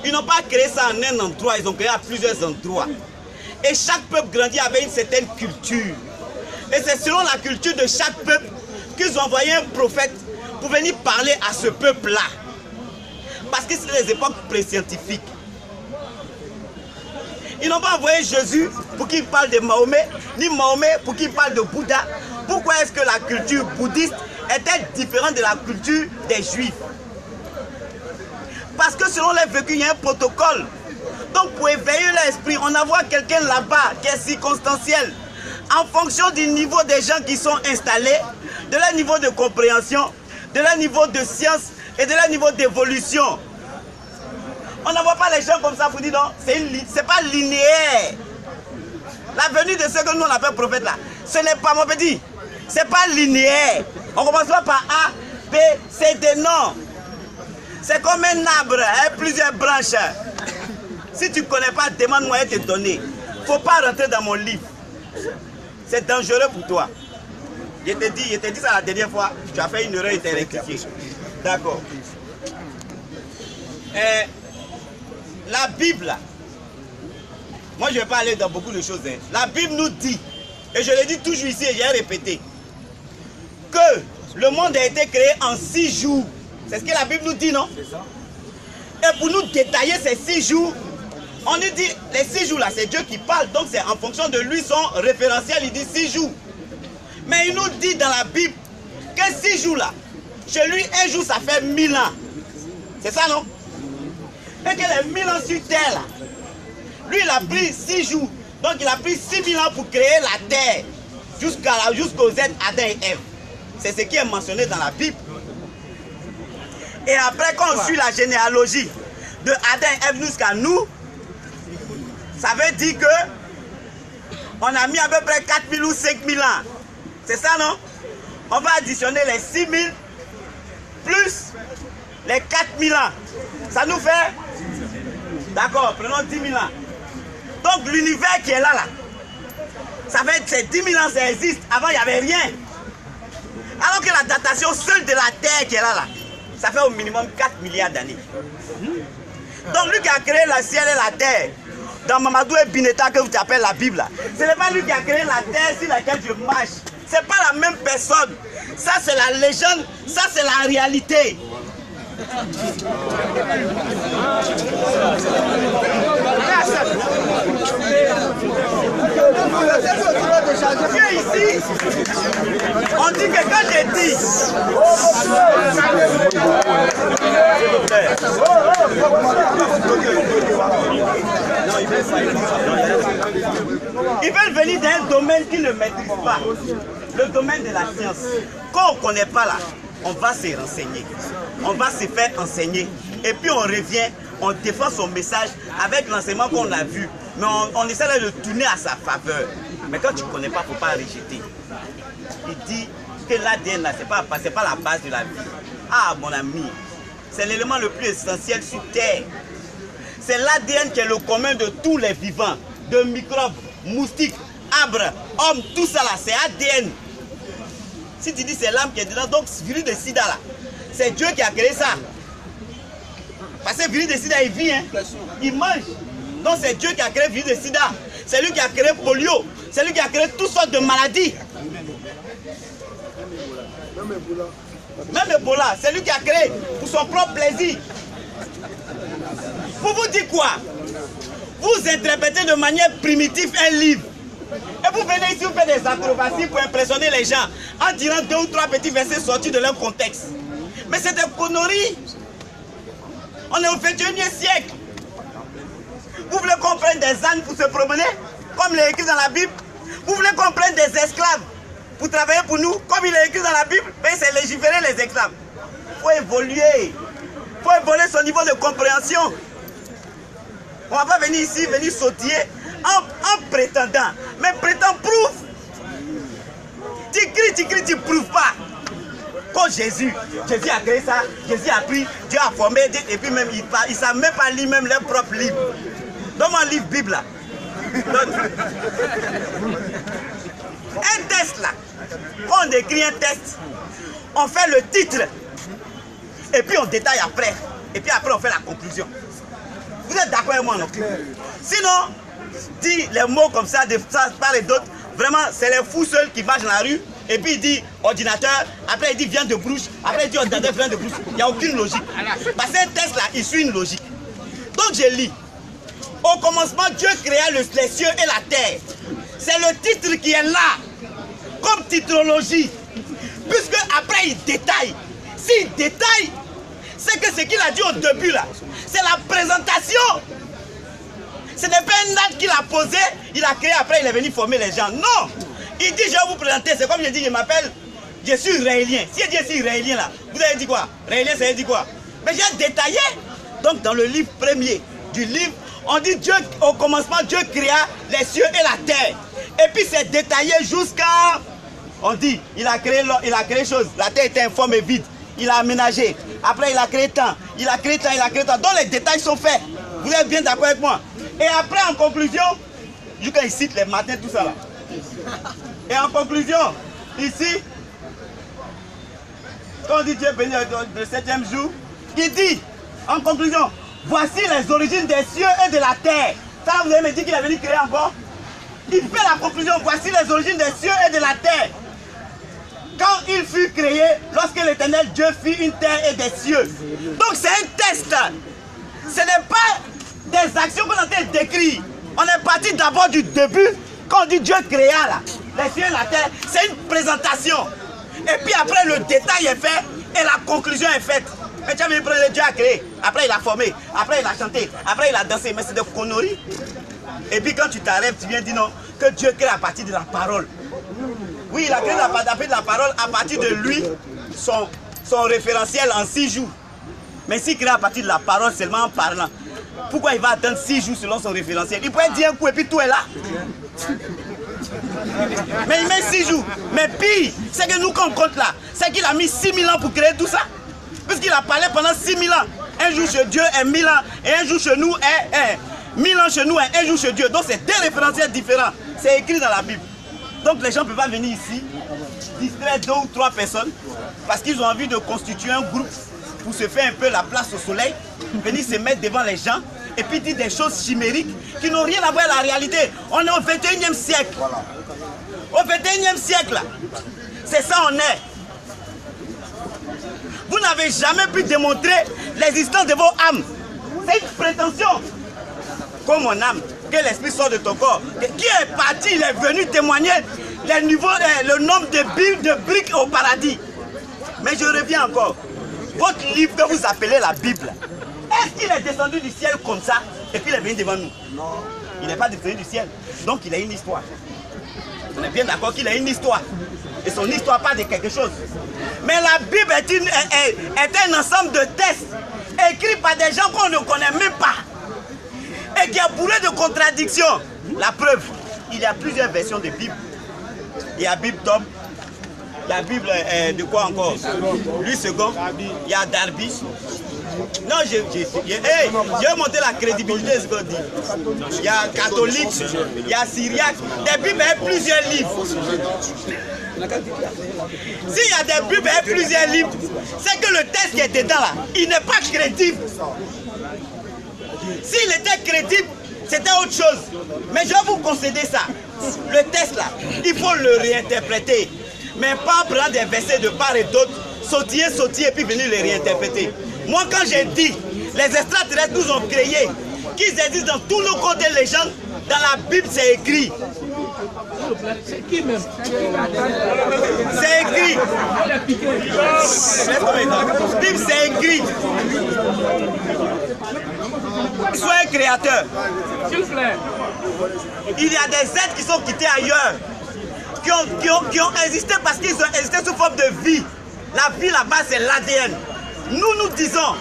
Ils n'ont pas créé ça en un endroit, ils ont créé à plusieurs endroits. Et chaque peuple grandit avec une certaine culture. Et c'est selon la culture de chaque peuple qu'ils ont envoyé un prophète pour venir parler à ce peuple-là. Parce que c'est les époques pré-scientifiques. Ils n'ont pas envoyé Jésus pour qu'il parle de Mahomet, ni Mahomet pour qu'il parle de Bouddha. Pourquoi est-ce que la culture bouddhiste était différente de la culture des Juifs? Parce que selon les vécus, il y a un protocole. Donc pour éveiller l'esprit, on envoie quelqu'un là-bas qui est circonstanciel. En fonction du niveau des gens qui sont installés, de leur niveau de compréhension, de leur niveau de science et de leur niveau d'évolution. On n'envoie pas les gens comme ça pour dire non, c'est pas linéaire. La venue de ceux que nous on appelle prophètes là, ce n'est pas, mon petit, c'est pas linéaire. On commence pas par A, B, C, D, non. C'est comme un arbre, hein, plusieurs branches. Si tu ne connais pas, demande-moi de te donner. Il ne faut pas rentrer dans mon livre. C'est dangereux pour toi. Je t'ai dit ça la dernière fois, tu as fait une erreur et tu as rectifié. D'accord. La Bible, là, moi je ne vais pas aller dans beaucoup de choses. Hein. La Bible nous dit, et je le dis toujours ici et j'ai répété, que le monde a été créé en 6 jours. C'est ce que la Bible nous dit, non? Et pour nous détailler ces 6 jours, on nous dit, les 6 jours là, c'est Dieu qui parle, donc c'est en fonction de lui, son référentiel, il dit 6 jours. Mais il nous dit dans la Bible que 6 jours là, chez lui, un jour, ça fait 1000 ans. C'est ça, non? Et que les 1000 ans sur terre là, lui, il a pris 6 jours. Donc il a pris 6000 ans pour créer la terre, jusqu'aux êtres Adam et Ève. C'est ce qui est mentionné dans la Bible. Et après, quand on suit la généalogie de Adam et Ève jusqu'à nous, ça veut dire que on a mis à peu près 4000 ou 5000 ans. C'est ça, non? On va additionner les 6000 plus les 4000 ans. Ça nous fait... D'accord, prenons 10 000 ans. Donc l'univers qui est là, ça fait ces 10 000 ans, ça existe. Avant, il n'y avait rien. Alors que la datation seule de la Terre qui est là, ça fait au minimum 4 milliards d'années. Donc lui qui a créé le ciel et la terre, dans Mamadou Ebineta que vous appelez la Bible, ce n'est pas lui qui a créé la terre sur laquelle je marche. Ce n'est pas la même personne. Ça c'est la légende, ça c'est la réalité. Dieu ici, on dit que quand j'ai dit, ils veulent venir d'un domaine qu'ils ne maîtrisent pas, le domaine de la science. Quand on ne connaît pas là, on va se renseigner, on va se faire enseigner, et puis on revient, on défend son message avec l'enseignement qu'on a vu, mais on essaie de le tourner à sa faveur. Mais quand tu ne connais pas, il ne faut pas rejeter. Il dit que l'ADN là, ce n'est pas la base de la vie. Ah mon ami, c'est l'élément le plus essentiel sur Terre. C'est l'ADN qui est le commun de tous les vivants, de microbes, moustiques, arbres, hommes, tout ça là, c'est ADN. Si tu dis c'est l'âme qui est dedans, donc virus de sida là, c'est Dieu qui a créé ça. Parce que virus de sida il vit, hein, il mange. Donc c'est Dieu qui a créé virus de sida. C'est lui qui a créé polio. C'est lui qui a créé toutes sortes de maladies. Même Ebola, c'est lui qui a créé pour son propre plaisir. Pour vous dire quoi? Vous interprétez de manière primitive un livre. Et vous venez ici, vous faites des acrobaties pour impressionner les gens en tirant 2 ou 3 petits versets sortis de leur contexte. Mais c'est des conneries. On est au 21e siècle. Vous voulez qu'on prenne des ânes pour se promener, comme il est écrit dans la Bible? Vous voulez qu'on prenne des esclaves pour travailler pour nous, comme il est écrit dans la Bible? Mais c'est légiférer les esclaves. Il faut évoluer. Il faut évoluer son niveau de compréhension. On ne va pas venir ici, venir sautiller en prétendant. Mais prétend, prouve. Tu cries, tu ne prouves pas. Quand Jésus a créé ça, Jésus a pris, Dieu a formé, et puis même il ne savent même pas lire même leur propre livre. Donne-moi un livre Bible là. Un test là. Quand on écrit un test, on fait le titre. Et puis on détaille après. Et puis après on fait la conclusion. Vous êtes d'accord avec moi, non? Sinon, dit les mots comme ça, de part et d'autre, vraiment c'est les fous seuls qui marchent dans la rue. Et puis il dit ordinateur, après il dit viande de brouche, après il dit ordinateur, viande de brouche. Il n'y a aucune logique. Parce qu'un test là, il suit une logique. Donc je lis. Au commencement, Dieu créa les cieux et la terre. C'est le titre qui est là, comme titrologie. Puisque après il détaille. S'il détaille, c'est que ce qu'il a dit au début là, c'est la présentation. Ce n'est pas un acte qu'il a posé, il a créé, après il est venu former les gens. Non! Il dit je vais vous présenter, c'est comme je dis, je m'appelle, je suis raélien. Si je dis je suis raélien là, vous avez dit quoi? Raélien, ça veut dire quoi? Mais j'ai détaillé. Donc dans le livre premier du livre, on dit Dieu, au commencement, Dieu créa les cieux et la terre. Et puis c'est détaillé jusqu'à, on dit, il a créé chose. La terre était informe et vide. Il a aménagé. Après il a créé temps. Il a créé temps. Donc les détails sont faits. Vous êtes bien d'accord avec moi? Et après en conclusion, quand il cite les matins, tout ça là. Et en conclusion, ici, quand on dit Dieu béni le 7e jour, il dit, en conclusion, voici les origines des cieux et de la terre. Ça, vous avez me dit qu'il est venu créer encore? Il fait la conclusion, voici les origines des cieux et de la terre. Quand il fut créé, lorsque l'Éternel Dieu fit une terre et des cieux. Donc c'est un test. Ce n'est pas des actions qu'on a été décrites. On est parti d'abord du début, quand on dit Dieu créa là, les cieux et la terre, c'est une présentation. Et puis après le détail est fait et la conclusion est faite. Mais tu as vu, Dieu a créé, après il a formé, après il a chanté, après il a dansé, mais c'est des conneries. Et puis quand tu t'arrêtes, tu viens dire non, que Dieu crée à partir de la parole. Oui, il a créé à partir de la parole, à partir de lui, son référentiel en 6 jours. Mais s'il crée à partir de la parole seulement en parlant, pourquoi il va attendre 6 jours selon son référentiel? Il pourrait dire un coup et puis tout est là. Mais il met 6 jours. Mais pire, c'est que nous, quand on compte là, c'est qu'il a mis 6000 ans pour créer tout ça. Puisqu'il a parlé pendant 6000 ans. Un jour chez Dieu est 1000 ans. Et un jour chez nous est 1000 ans chez nous et un jour chez Dieu. Donc c'est 2 référentiels différents. C'est écrit dans la Bible. Donc les gens ne peuvent pas venir ici, distraire 2 ou 3 personnes, parce qu'ils ont envie de constituer un groupe pour se faire un peu la place au soleil, venir se mettre devant les gens, et puis dire des choses chimériques qui n'ont rien à voir avec la réalité. On est au 21e siècle. Au 21e siècle, c'est ça on est. Vous n'avez jamais pu démontrer l'existence de vos âmes. C'est une prétention. Comme mon âme, que l'esprit sort de ton corps. Qui est parti, il est venu témoigner le nombre de briques au paradis. Mais je reviens encore. Votre livre que vous appelez la Bible, est-ce qu'il est descendu du ciel comme ça et puis il est venu devant nous? Non. Il n'est pas descendu du ciel. Donc il a une histoire. On est bien d'accord qu'il a une histoire. Et son histoire parle de quelque chose. Mais la Bible est un ensemble de textes écrits par des gens qu'on ne connaît même pas. Et qui a bourré de contradictions. La preuve, il y a plusieurs versions de Bible. Il y a Bible Top. La Bible de quoi encore? Louis II. Il y a Darby. Non, j'ai monté la crédibilité de ce qu'on dit. Il y a catholique, il y a syriaque. Des Bibles et plusieurs livres. S'il y a des Bibles et plusieurs livres, c'est que le texte qui est dedans là, il n'est pas crédible. S'il était crédible, c'était autre chose. Mais je vais vous concéder ça. Le texte là, il faut le réinterpréter. Mais pas prendre des versets de part et d'autre, sautiller et puis venir les réinterpréter. Moi, quand j'ai dit, les extraterrestres nous ont créés, qu'ils existent dans tous nos contes et légendes, dans la Bible, c'est écrit. C'est qui même? C'est écrit. Bible, c'est écrit. Sois un créateur. S'il vous plaît. Il y a des êtres qui sont quittés ailleurs, qui ont existé parce qu'ils ont existé sous forme de vie. La vie là-bas, c'est l'ADN. Nous disons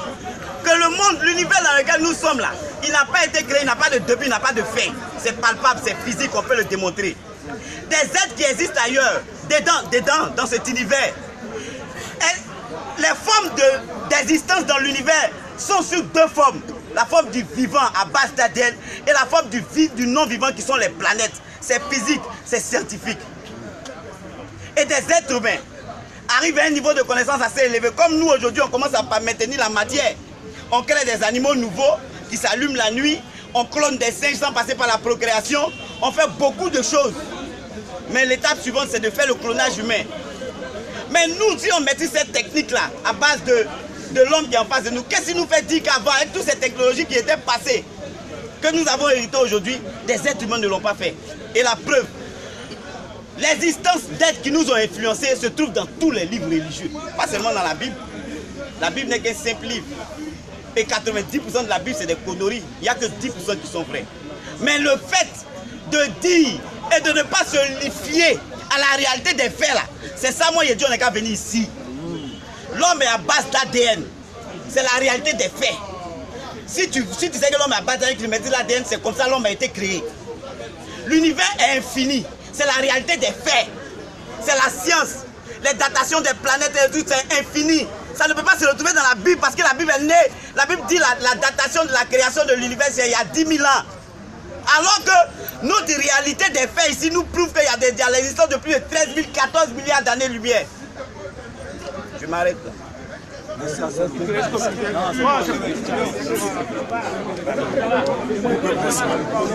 que le monde, l'univers dans lequel nous sommes là, il n'a pas été créé, il n'a pas de début, il n'a pas de fin. C'est palpable, c'est physique, on peut le démontrer. Des êtres qui existent ailleurs, dedans, dans cet univers. Et les formes d'existence dans l'univers sont sur deux formes. La forme du vivant à base d'ADN et la forme du non-vivant qui sont les planètes. C'est physique, c'est scientifique. Et des êtres humains arrivent à un niveau de connaissance assez élevé. Comme nous aujourd'hui, on commence à maintenir la matière. On crée des animaux nouveaux qui s'allument la nuit. On clone des singes sans passer par la procréation. On fait beaucoup de choses. Mais l'étape suivante, c'est de faire le clonage humain. Mais nous, si on maîtrise cette technique-là, à base de l'homme qui est en face de nous, qu'est-ce qui nous fait dire qu'avant, avec toutes ces technologies qui étaient passées, que nous avons hérité aujourd'hui, des êtres humains ne l'ont pas fait. Et la preuve, l'existence d'êtres qui nous ont influencés se trouve dans tous les livres religieux, pas seulement dans la Bible. La Bible n'est qu'un simple livre. Et 90% de la Bible, c'est des conneries. Il n'y a que 10% qui sont vrais. Mais le fait de dire et de ne pas se fier à la réalité des faits là, c'est ça, moi, j'ai dit, on n'est qu'à venir ici. L'homme est à base d'ADN. C'est la réalité des faits. Si tu sais que l'homme est à base d'ADN, tu mets l'ADN, c'est comme ça l'homme a été créé. L'univers est infini. C'est la réalité des faits. C'est la science. Les datations des planètes et tout, c'est infini. Ça ne peut pas se retrouver dans la Bible parce que la Bible est née. La Bible dit la datation de la création de l'univers, c'est il y a 10 000 ans. Alors que notre réalité des faits ici nous prouve qu'il y a l'existence de plus de 13 000, 14 milliards d'années-lumière. Je m'arrête là.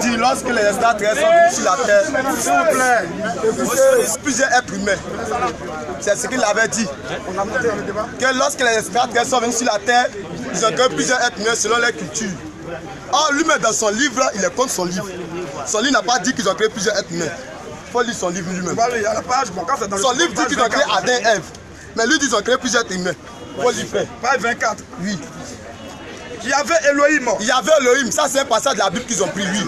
Dit lorsque les extraterrestres sont venus sur la terre, s'il vous plaît, plusieurs êtres humains. C'est ce qu'il avait dit. Que lorsque les extraterrestres sont venus sur la terre, ils ont créé plusieurs êtres humains selon leur culture. Or, lui-même dans son livre, il est contre son livre. Son livre n'a pas dit qu'ils ont créé plusieurs êtres humains. Il faut lire son livre lui-même. Son livre dit qu'ils ont créé Adam et Ève. Mais lui dit qu'ils ont créé plusieurs êtres humains. Page 24. Oui. Il y avait Elohim. Il y avait Elohim. Ça, c'est un passage de la Bible qu'ils ont pris, oui.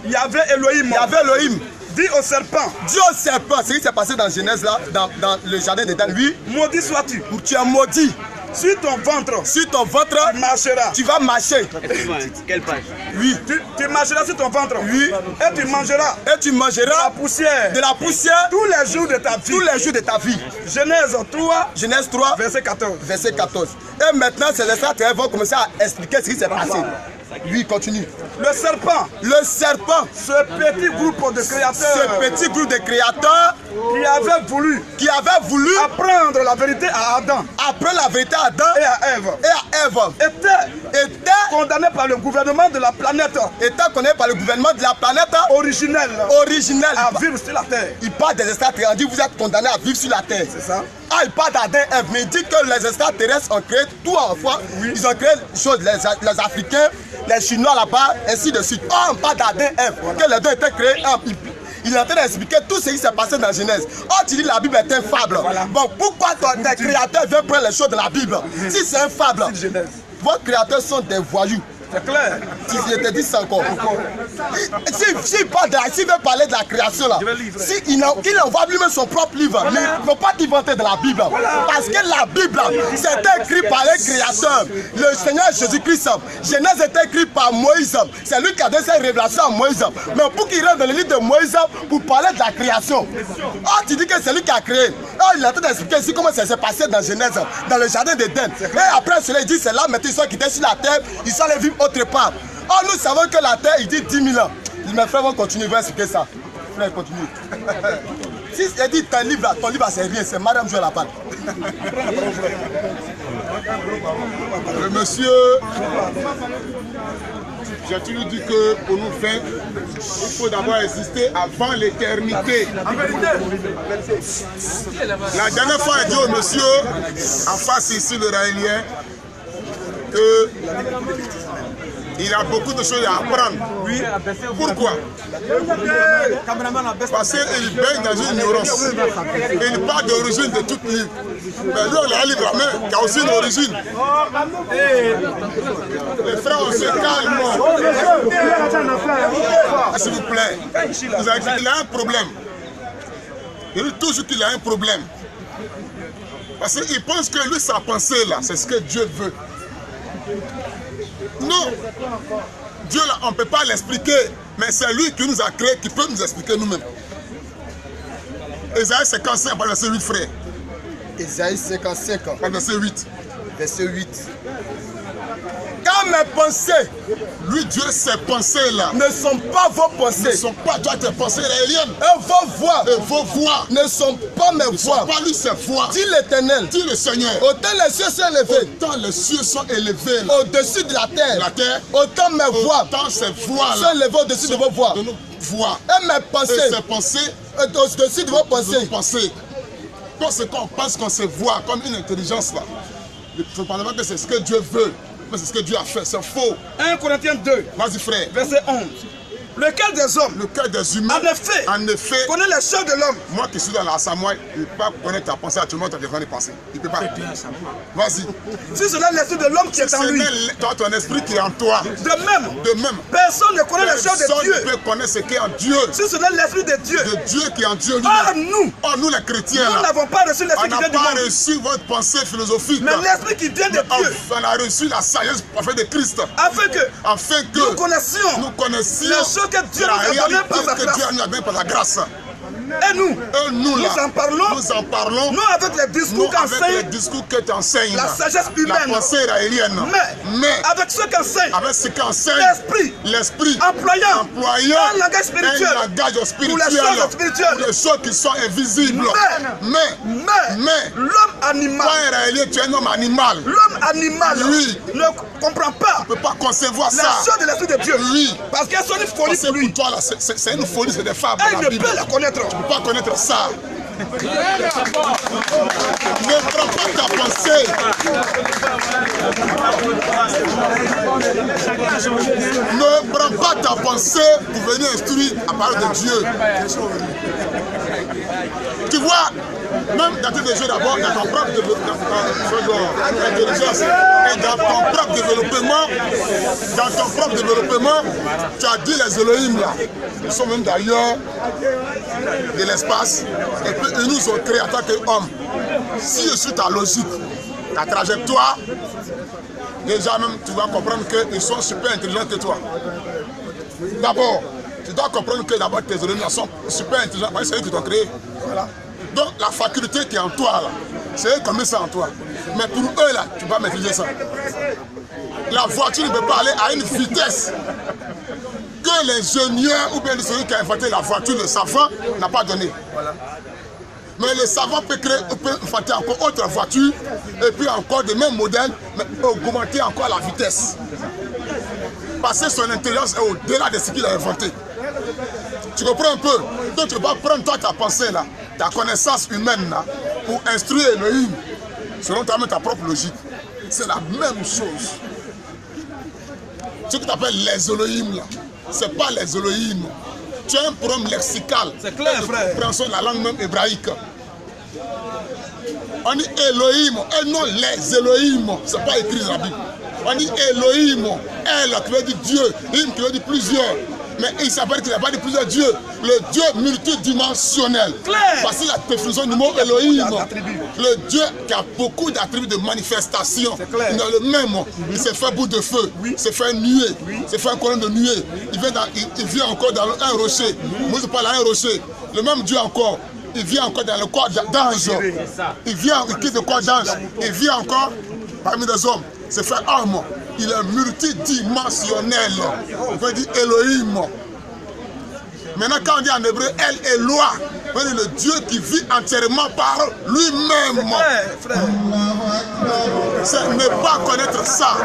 Il y avait Elohim. Il y avait Elohim. Dis au serpent. Dis au serpent. C'est ce qui s'est passé dans Genèse, là, dans le jardin d'Éden. Oui. Maudit sois-tu. Tu es maudit. Sur ton ventre. Sur ton ventre. Tu marcheras. Tu vas marcher. Quelle page? Oui. Tu marcheras sur ton ventre. Oui. Et tu mangeras. Et tu mangeras. De la poussière. Tous les jours de ta vie. Tous les jours de ta vie. Genèse 3. Genèse 3. Verset 14. Verset 14. Et maintenant, ces extraterrestres vont commencer à expliquer ce qui s'est passé. Oui, continue. Le serpent. Le serpent. Ce petit groupe de créateurs. Ce petit groupe de créateurs. Qui avait voulu. Apprendre la vérité à Adam. Apprendre la vérité à Adam. Et à Ève. Était condamné par le gouvernement de la planète. Était condamné par le gouvernement de la planète. Originelle. Originelle. À vivre sur la terre. Il parle des extraterrestres. On dit vous êtes condamné à vivre sur la terre. C'est ça. Ah, il parle d'Adam et Ève, mais il dit que les extraterrestres ont créé tout en fois. Oui. Ils ont créé des choses, les Africains, les Chinois là-bas, ainsi de suite. Oh, on parle d'Adam et Ève, que les deux étaient créés. Il est en train d'expliquer tout ce qui s'est passé dans la Genèse. Oh, tu dis la Bible est un fable. Voilà. Bon, pourquoi tes créateurs viennent prendre les choses de la Bible? Si c'est un fable, vos créateurs sont des voyous. C'est clair. Si je te dis ça encore. S'il veut parler de la création là, il envoie lui-même son propre livre. Mais il ne faut pas t'inventer de la Bible. Parce que la Bible, c'est écrit par les créateurs. Le Seigneur Jésus-Christ, Genèse est écrit par Moïse. C'est lui qui a donné cette révélation à Moïse. Mais pour qu'il rentre dans le livre de Moïse pour parler de la création. Oh, tu dis que c'est lui qui a créé. Oh, il est en train d'expliquer ici comment ça s'est passé dans Genèse, dans le jardin d'Éden. Et après cela, il dit c'est là, maintenant ils sont quittés sur la terre, ils sont allés vivre autre part. Oh, nous savons que la terre, il dit 10 000 ans. Mes frères vont continuer, ils vont expliquer ça. Frère, continue. Si il dit ton livre, c'est rien, c'est Madame Joël la balle. Le monsieur, j'ai toujours dit que pour nous faire, il faut d'abord exister avant l'éternité. La dernière fois, il dit au monsieur, en face ici, le Raélien, que il a beaucoup de choses à apprendre. Oui. Pourquoi? Parce qu'il baigne dans une ignorance. Il parle d'origine de toute l'île. Mais lui, il a un livre à main qui a aussi une origine. Les frères, on se calme. S'il vous plaît. Il a un problème. Il dit toujours qu'il a un problème. Parce qu'il pense que lui, sa pensée là, c'est ce que Dieu veut. Non, Dieu là, on ne peut pas l'expliquer, mais c'est lui qui nous a créés, qui peut nous expliquer nous-mêmes. Ésaïe 55, verset 8, frère. Ésaïe 55, verset 8. Verset 8. Quand mes pensées, lui Dieu, ces pensées-là ne sont pas vos pensées. Ne sont pas toi tes pensées réelles. Et vos voix ne sont pas mes voix. Pas lui ses voix. Dis l'Éternel. Dis le Seigneur. Autant les cieux sont élevés. Autant les cieux sont élevés. Au-dessus de la terre. La terre. Autant mes voix. Autant ces voix sont élevées au-dessus de vos voix. De nos voix. Et mes pensées. Et ces pensées. Au-dessus de vos pensées. Quand ce qu'on pense qu'on se voit comme une intelligence là, je ne parle pas que c'est ce que Dieu veut. Mais c'est ce que Dieu a fait, c'est faux. 1 Corinthiens 2, vas-y frère. Verset 11. Le cœur des hommes, le cœur des humains, en effet, connaît les choses de l'homme. Moi qui suis dans la Samoa, il ne peut pas connaître ta pensée, tout le monde t'a devant les pensées. Il ne peut pas. Vas-y. Si c'est l'esprit de l'homme qui est en lui, toi, ton esprit qui est en toi. De même, personne ne connaît les choses de Dieu. Personne ne peut connaître ce qui est en Dieu. Si c'est l'esprit de Dieu. De Dieu qui est en Dieu lui-même. Nous les chrétiens, nous n'avons pas reçu l'esprit qui vient du monde. On n'a pas reçu votre pensée philosophique. Mais l'esprit qui vient de Dieu. On a reçu la sagesse parfaite de Christ. Afin que nous connaissions les choses que Dieu nous a données par la grâce. Et nous en parlons, non avec les discours que tu enseignes, la sagesse humaine, la pensée raélienne, mais avec ce qu'enseigne, l'esprit, employant un langage spirituel, pour les choses qui sont invisibles. Mais l'homme animal, tu es un homme animal. L'homme animal ne comprend pas, ne peut pas concevoir la chose de l'esprit de Dieu. Oui. Parce qu'elles sont une folie pour lui. Toi, c'est une folie, c'est des fables. Elle ne peut la connaître. Tu ne peux pas connaître ça. Ne prends pas ta pensée. Ne prends pas ta pensée pour venir instruire à parler de Dieu. Tu vois, même dans tes jeux d'abord, dans ton propre intelligence et dans ton propre développement, tu as dit les Elohim là. Ils sont même d'ailleurs de l'espace et puis ils nous ont créés en tant qu'hommes. Si je suis ta logique, ta trajectoire, déjà même tu vas comprendre qu'ils sont super intelligents que toi. D'abord, tu dois comprendre que d'abord tes Elohim sont super intelligents, c'est eux qui t'ont créé. Voilà. Donc la faculté qui est en toi, c'est eux qui ont mis ça en toi. Mais pour eux là, tu vas maîtriser ça. La voiture ne peut pas aller à une vitesse que l'ingénieur ou bien celui qui a inventé la voiture, le savant, n'a pas donné. Voilà. Mais le savant peut inventer encore autre voiture et puis encore des mêmes modèles, mais augmenter encore la vitesse. Parce que son intelligence est au-delà de ce qu'il a inventé. Tu comprends un peu? Donc tu vas prendre toi ta pensée là, ta connaissance humaine là, pour instruire Elohim, selon ta propre logique, c'est la même chose. Ce que tu appelles les Elohim là, c'est pas les Elohim. Tu as un problème lexical. C'est clair, frère. Compréhension de la langue même hébraïque. On dit Elohim, et non les Elohim. C'est pas écrit dans la Bible. On dit Elohim, El qui veut dire Dieu, Im qui veut dire plusieurs. Mais il s'appelle qu'il n'y a pas de plusieurs dieux. Le Dieu multidimensionnel. Clair. Voici la définition du mot Elohim. Le Dieu qui a beaucoup d'attributs de manifestation. Il a le même. Il s'est fait bout de feu. Il s'est fait nuée. Il s'est fait un colonne de nuée. Il vient encore dans un rocher. Moi je parle à un rocher. Le même Dieu encore. Il vient encore dans le corps d'ange. Il vient, il quitte le corps d'ange. Il vient encore parmi des hommes. C'est fait homme. Il est multidimensionnel. On peut dire Elohim. Maintenant, quand on dit en hébreu El Eloah, on dit le Dieu qui vit entièrement par lui-même. C'est ne pas connaître ça.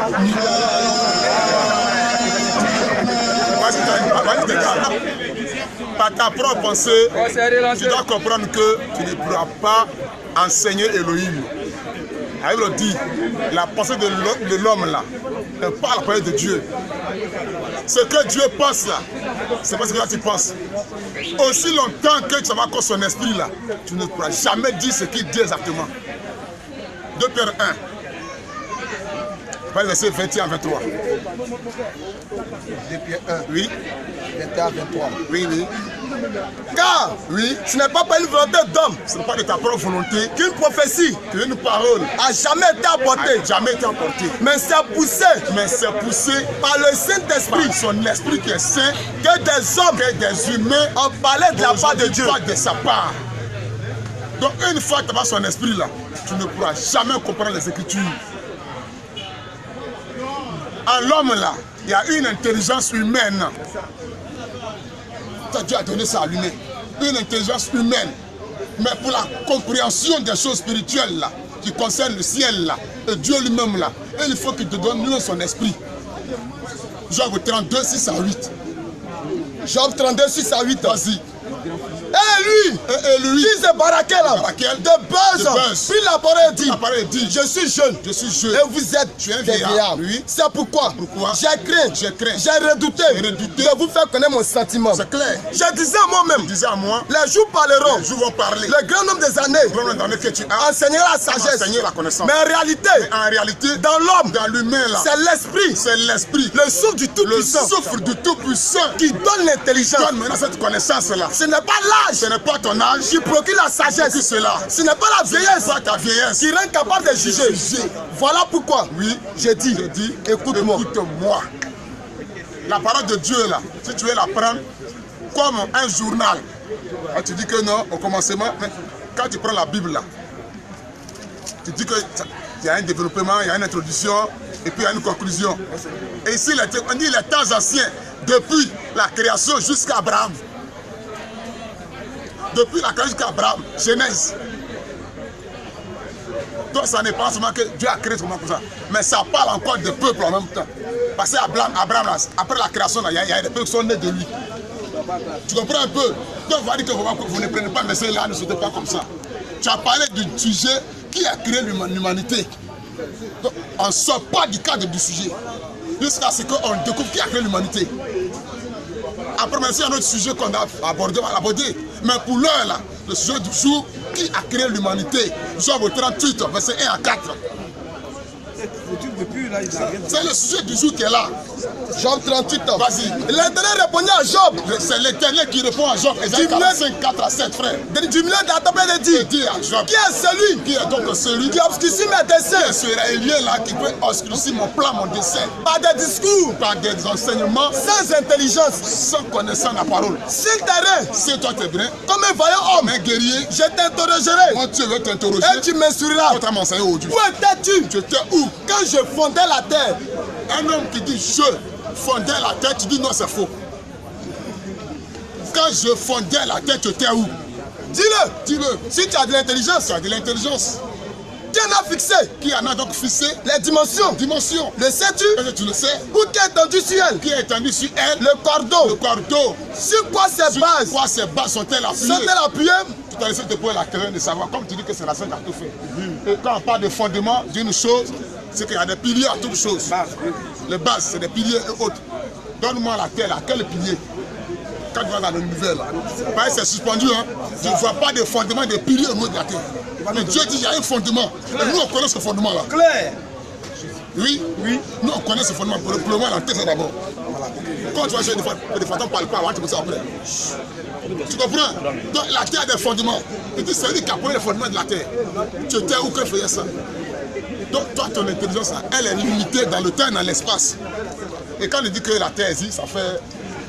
Par ta propre pensée, tu dois comprendre que tu ne pourras pas enseigner Elohim. La Bible dit, la pensée de l'homme là, n'est pas la pensée de Dieu. Ce que Dieu pense là, c'est pas ce que là tu penses. Aussi longtemps que tu vas encore son esprit là, tu ne pourras jamais dire ce qu'il dit exactement. 2 Pierre 1, verset 21 à 23. 2 Pierre 1. Oui. 21 à 23. Oui, oui. Car, oui, ce n'est pas par une volonté d'homme, ce n'est pas de ta propre volonté qu'une prophétie, qu'une parole a jamais été apportée. Mais c'est poussé. Par le Saint-Esprit, par son esprit qui est saint, que des hommes, que des humains ont parlé de la part de Dieu. De sa part. Donc une fois que tu as son esprit là, tu ne pourras jamais comprendre les Écritures. En l'homme là, il y a une intelligence humaine. Dieu a donné ça à l'humain. Une intelligence humaine. Mais pour la compréhension des choses spirituelles là, qui concernent le ciel là, et Dieu lui-même là, et il faut qu'il te donne lui son esprit. Job 32, 6 à 8. Job 32, 6 à 8. Vas-y. Et lui, qui s'est baraqué là, de base, puis la parole dit, je suis jeune, et vous êtes des vieillards. C'est pourquoi j'ai craint, j'ai redouté de vous faire connaître mon sentiment. C'est clair. Je disais à moi-même, les jours parleront, vont parler. Le grand nombre des années que tu as enseignera la sagesse, la connaissance. Mais en réalité, dans l'homme, dans l'humain là, c'est l'esprit, le souffle du Tout-Puissant, qui donne l'intelligence. Donne maintenant cette connaissance là. Ce n'est pas l'âge, ce n'est pas ton âge qui procure la sagesse. Ce n'est pas la vieillesse, ta vieillesse qui rend capable de juger. Voilà pourquoi, j'ai dit, écoute-moi. La parole de Dieu là, si tu veux la prendre comme un journal, tu dis que non, au commencement, mais quand tu prends la Bible là, tu dis qu'il y a un développement, il y a une introduction, et puis il y a une conclusion. Et ici, on dit les temps anciens, depuis la création jusqu'à Abraham. Depuis la création jusqu'à Abraham, Genèse. Donc ça n'est pas seulement que Dieu a créé comme ça, mais ça parle encore des peuples en même temps. Parce que Abraham après la création, il y a des peuples qui sont nés de lui. Tu comprends un peu? Donc on va dire que vous ne prenez pas, mais c'est là, ne sautez pas comme ça. Tu as parlé du sujet qui a créé l'humanité. Donc on ne sort pas du cadre du sujet. Jusqu'à ce qu'on découvre qui a créé l'humanité. Après, il y a un autre sujet qu'on a abordé, on va l'aborder. Mais pour l'heure, là, le sujet du jour, qui a créé l'humanité? Job 38, verset 1 à 4. C'est le sujet du jour qui est là. Job 38. Vas-y. L'Éternel répondit à Job. C'est l'Éternel qui répond à Job. Esaïe 45, 4 à 7, frère. Du milieu de la table de dire. Dit à Job. Qui est celui qui est donc celui qui obscurcit mes desseins? Ce Israélien là qui peut obscurcir mon plan, mon dessein. Par des discours, par des enseignements, sans intelligence, sans connaissance la parole. S'il t'arrête, si toi t'es vrai, comme un vaillant homme, un guerrier, je t'interrogerai. Moi tu veux t'interroger. Et tu m'instruiras. Quand tu as m'enseigné aujourd'hui. Où étais-tu? Tu étais où? Quand je fondais la terre. Un homme qui dit je fondais la terre, tu dis non, c'est faux. Quand je fondais la terre, tu étais où? Dis-le. Dis-le. Si tu as de l'intelligence. Tu as de l'intelligence. Qui en a fixé? Qui en a donc fixé? Les dimensions. Dimensions. Le sais-tu? Est-ce que tu le sais? Où qui est étendu sur elle? Qui est étendu sur elle? Le cordeau. Le cordeau. Sur quoi ces bases? Sur quoi ces bases sont-elles appuyées? Sont-elles appuyées? tout à l'heure, c'était pour la terrain de savoir, comme tu dis que c'est la seule qui a tout fait. Et quand on parle de fondement d'une chose, c'est qu'il y a des piliers à toute chose. Les bases, c'est des piliers et autres. Donne-moi la terre, à quel pilier? Quand tu vas dans les nouvelles, c'est suspendu, hein? Tu ne vois pas de fondement, de piliers au niveau de la terre. Mais Dieu dit qu'il y a un fondement. Et nous, on connaît ce fondement-là. Claire. Oui, oui. Nous, on connaît ce fondement. Pour le plombement, la terre, c'est d'abord. Quand tu vas chercher des fois, on ne parle pas, avant, tu peux ça après. Tu comprends? Donc, la terre a des fondements. Et tu sais, c'est lui qui a posé les fondements de la terre. Tu étais où quand il faisait ça? Donc, toi, ton intelligence, elle est limitée dans le temps et dans l'espace. Et quand on dit que la terre existe, ça fait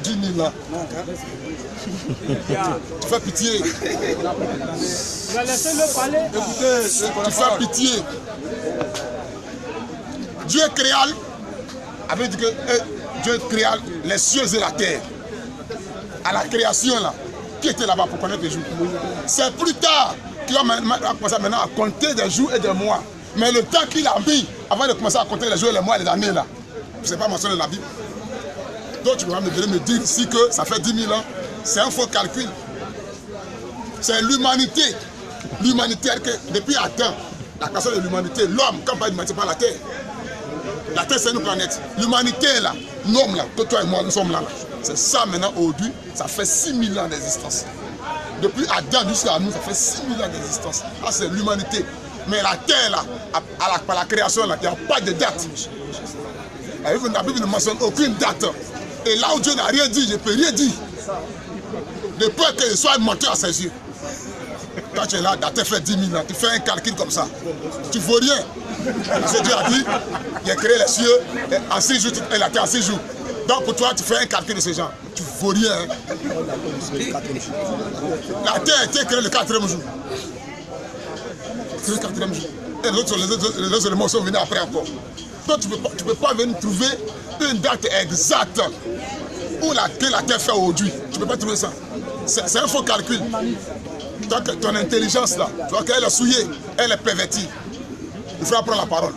10 000 ans. Tu fais pitié. Laissez-le parler. Écoutez, tu fais pitié. Dieu créa, avait dit que Dieu créa les cieux et la terre. À la création, là, qui était là-bas pour connaître les jours? C'est plus tard qu'il a commencé maintenant à compter des jours et des mois. Mais le temps qu'il a mis avant de commencer à compter les jours et les mois et les années, là, je ne sais pas mentionner la Bible. Donc tu vas me dire ici que ça fait 10 000 ans. C'est un faux calcul. C'est l'humanité. L'humanité, depuis Adam, la création de l'humanité, l'homme, quand on parle d'humanité, pas la terre. La terre, c'est une planète. L'humanité, là, l'homme, là, toi et moi, nous sommes là. C'est ça maintenant, aujourd'hui, ça fait 6 000 ans d'existence. Depuis Adam jusqu'à nous, ça fait 6 000 ans d'existence. Ah, c'est l'humanité. Mais la terre, là, par la création, là, il n'y a pas de date. La Bible ne mentionne aucune date. Et là où Dieu n'a rien dit, je ne peux rien dire. De peur qu'il soit menteur à ses yeux. Quand tu es là, la terre fait 10 000 ans, tu fais un calcul comme ça. Tu ne vaux rien. Parce que Dieu a dit, il a créé les cieux en 6 jours et la terre en 6 jours. Donc pour toi, tu fais un calcul de ces gens. Tu ne vaux rien. La terre a été créée le 4e jour. Le 4e jour. Et les autres éléments sont venus après encore. Donc tu ne peux pas venir trouver une date exacte où la terre fait aujourd'hui. Tu ne peux pas trouver ça. C'est un faux calcul. Donc ton intelligence là, tu vois qu'elle est souillée, elle est pervertie. Il faut prendre la parole.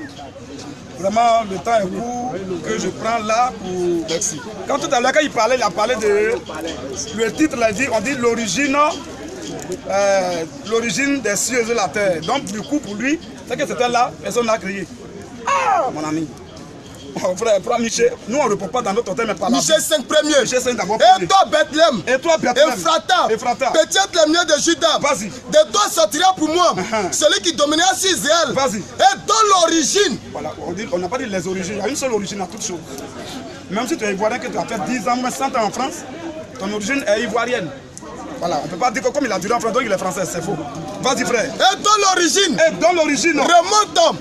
Vraiment, le temps est court que je prends là pour... Merci. Quand tout à l'heure, quand il a parlé de... Le titre, là, on dit l'origine des cieux et de la terre. Donc, du coup, pour lui, c'est que c'était là, personne n'a crié. Ah, mon ami. Oh, frère, Michel, nous on ne répond pas dans notre thème, mais par là. Michel 5 premier. Michel 5 d'abord. Et toi, Bethléem. Et toi, Bethléem. Ephrata. Petit de Juda. Vas-y. De toi sortira pour moi celui qui dominera sur Israël. Vas-y. Et dont l'origine. Voilà, on n'a pas dit les origines. Il y a une seule origine à toutes choses. Même si tu es ivoirien, que tu as fait 10 ans, moins 100 ans en France, ton origine est ivoirienne. Voilà, on ne peut pas dire que comme il a duré en France, donc il est français, c'est faux. Vas-y frère. Et dans l'origine. Remontons.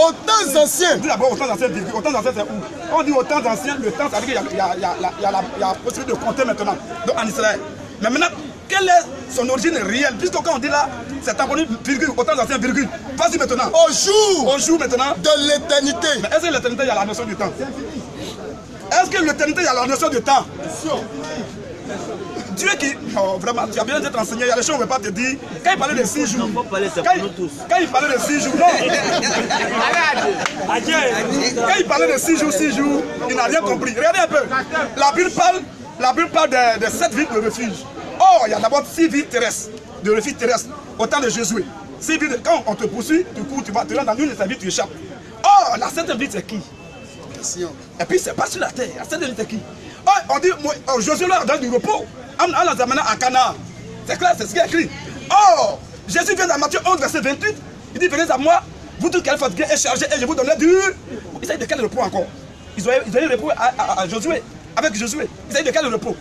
Aux temps anciens. Dis d'abord aux temps anciens, aux temps anciens c'est où? On dit aux temps anciens, le temps, ça veut dire qu'il y a la possibilité de compter maintenant, donc en Israël. Mais maintenant, quelle est son origine réelle? Puisque quand on dit là, c'est tamponné virgule, aux temps anciens, virgule. Vas-y maintenant. Au jour maintenant. De l'éternité. Mais est-ce que l'éternité, il y a la notion du temps? Est-ce que l'éternité, il y a la notion du temps? Dieu qui, oh, vraiment, tu as bien d'être enseigné, il y a des choses qu'on ne veut pas te dire. Quand il parlait de 6 jours, quand il parlait de 6 jours, non. Quand il parlait de 6 jours, il n'a rien compris. Regardez un peu. La Bible parle de 7 villes de refuge. Oh, il y a d'abord 6 villes terrestres, de refuge terrestre, au temps de Josué. 6 villes, quand on te poursuit, du coup, tu vas te rendre dans une de ces villes, tu échappes. Oh, la 7e ville, c'est qui? Et puis, c'est pas sur la terre. La 7e ville, c'est qui? Oh, on dit, Josué leur donne du repos. On les amène à Canaan. C'est clair, c'est ce qui est écrit. Oh, Jésus vient dans Matthieu 11, verset 28. Il dit, venez à moi, vous tous qui êtes fatigués et chargés, et je vous donnerai du... Ils savent de quel repos encore? Ils ont eu repos à Josué, avec Josué. Ils savent de quel repos?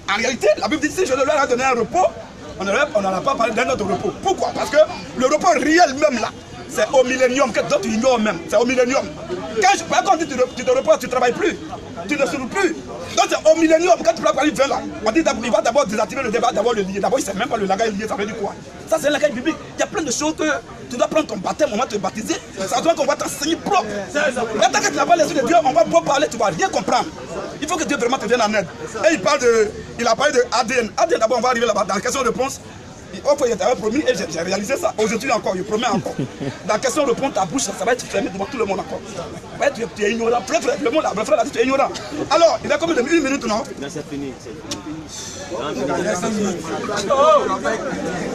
En réalité, la Bible dit, si je leur ai donné un repos, on n'en a pas parlé d'un autre repos. Pourquoi? Parce que le repos réel même là, c'est au millénium, que d'autres ignorent même, c'est au millénium. Quand on dit tu te reposes, tu ne travailles plus, tu ne souffres plus. Donc c'est au millénium, quand tu parles de là, on dit qu'il va d'abord désactiver le débat, d'abord le lier. D'abord il ne sait même pas le langage lié, ça veut dire quoi? Ça c'est un langage biblique. Il y a plein de choses que tu dois prendre ton baptême, on va te baptiser, ça doit qu'on va t'enseigner propre. Mais tant que tu n'as pas les yeux de Dieu, on va beau parler, tu ne vas rien comprendre. Il faut que Dieu vraiment te vienne en aide. Et il a parlé de ADN. ADN d'abord on va arriver là-bas, dans la question-réponse. Il t'avait promis et j'ai réalisé ça. Aujourd'hui encore, il promet encore. La question reprend ta bouche, ça va être fermé devant tout le monde encore. Ouais, tu es ignorant. Le frère a dit tu es ignorant. Alors, il a combien de 1 minute, non? C'est fini.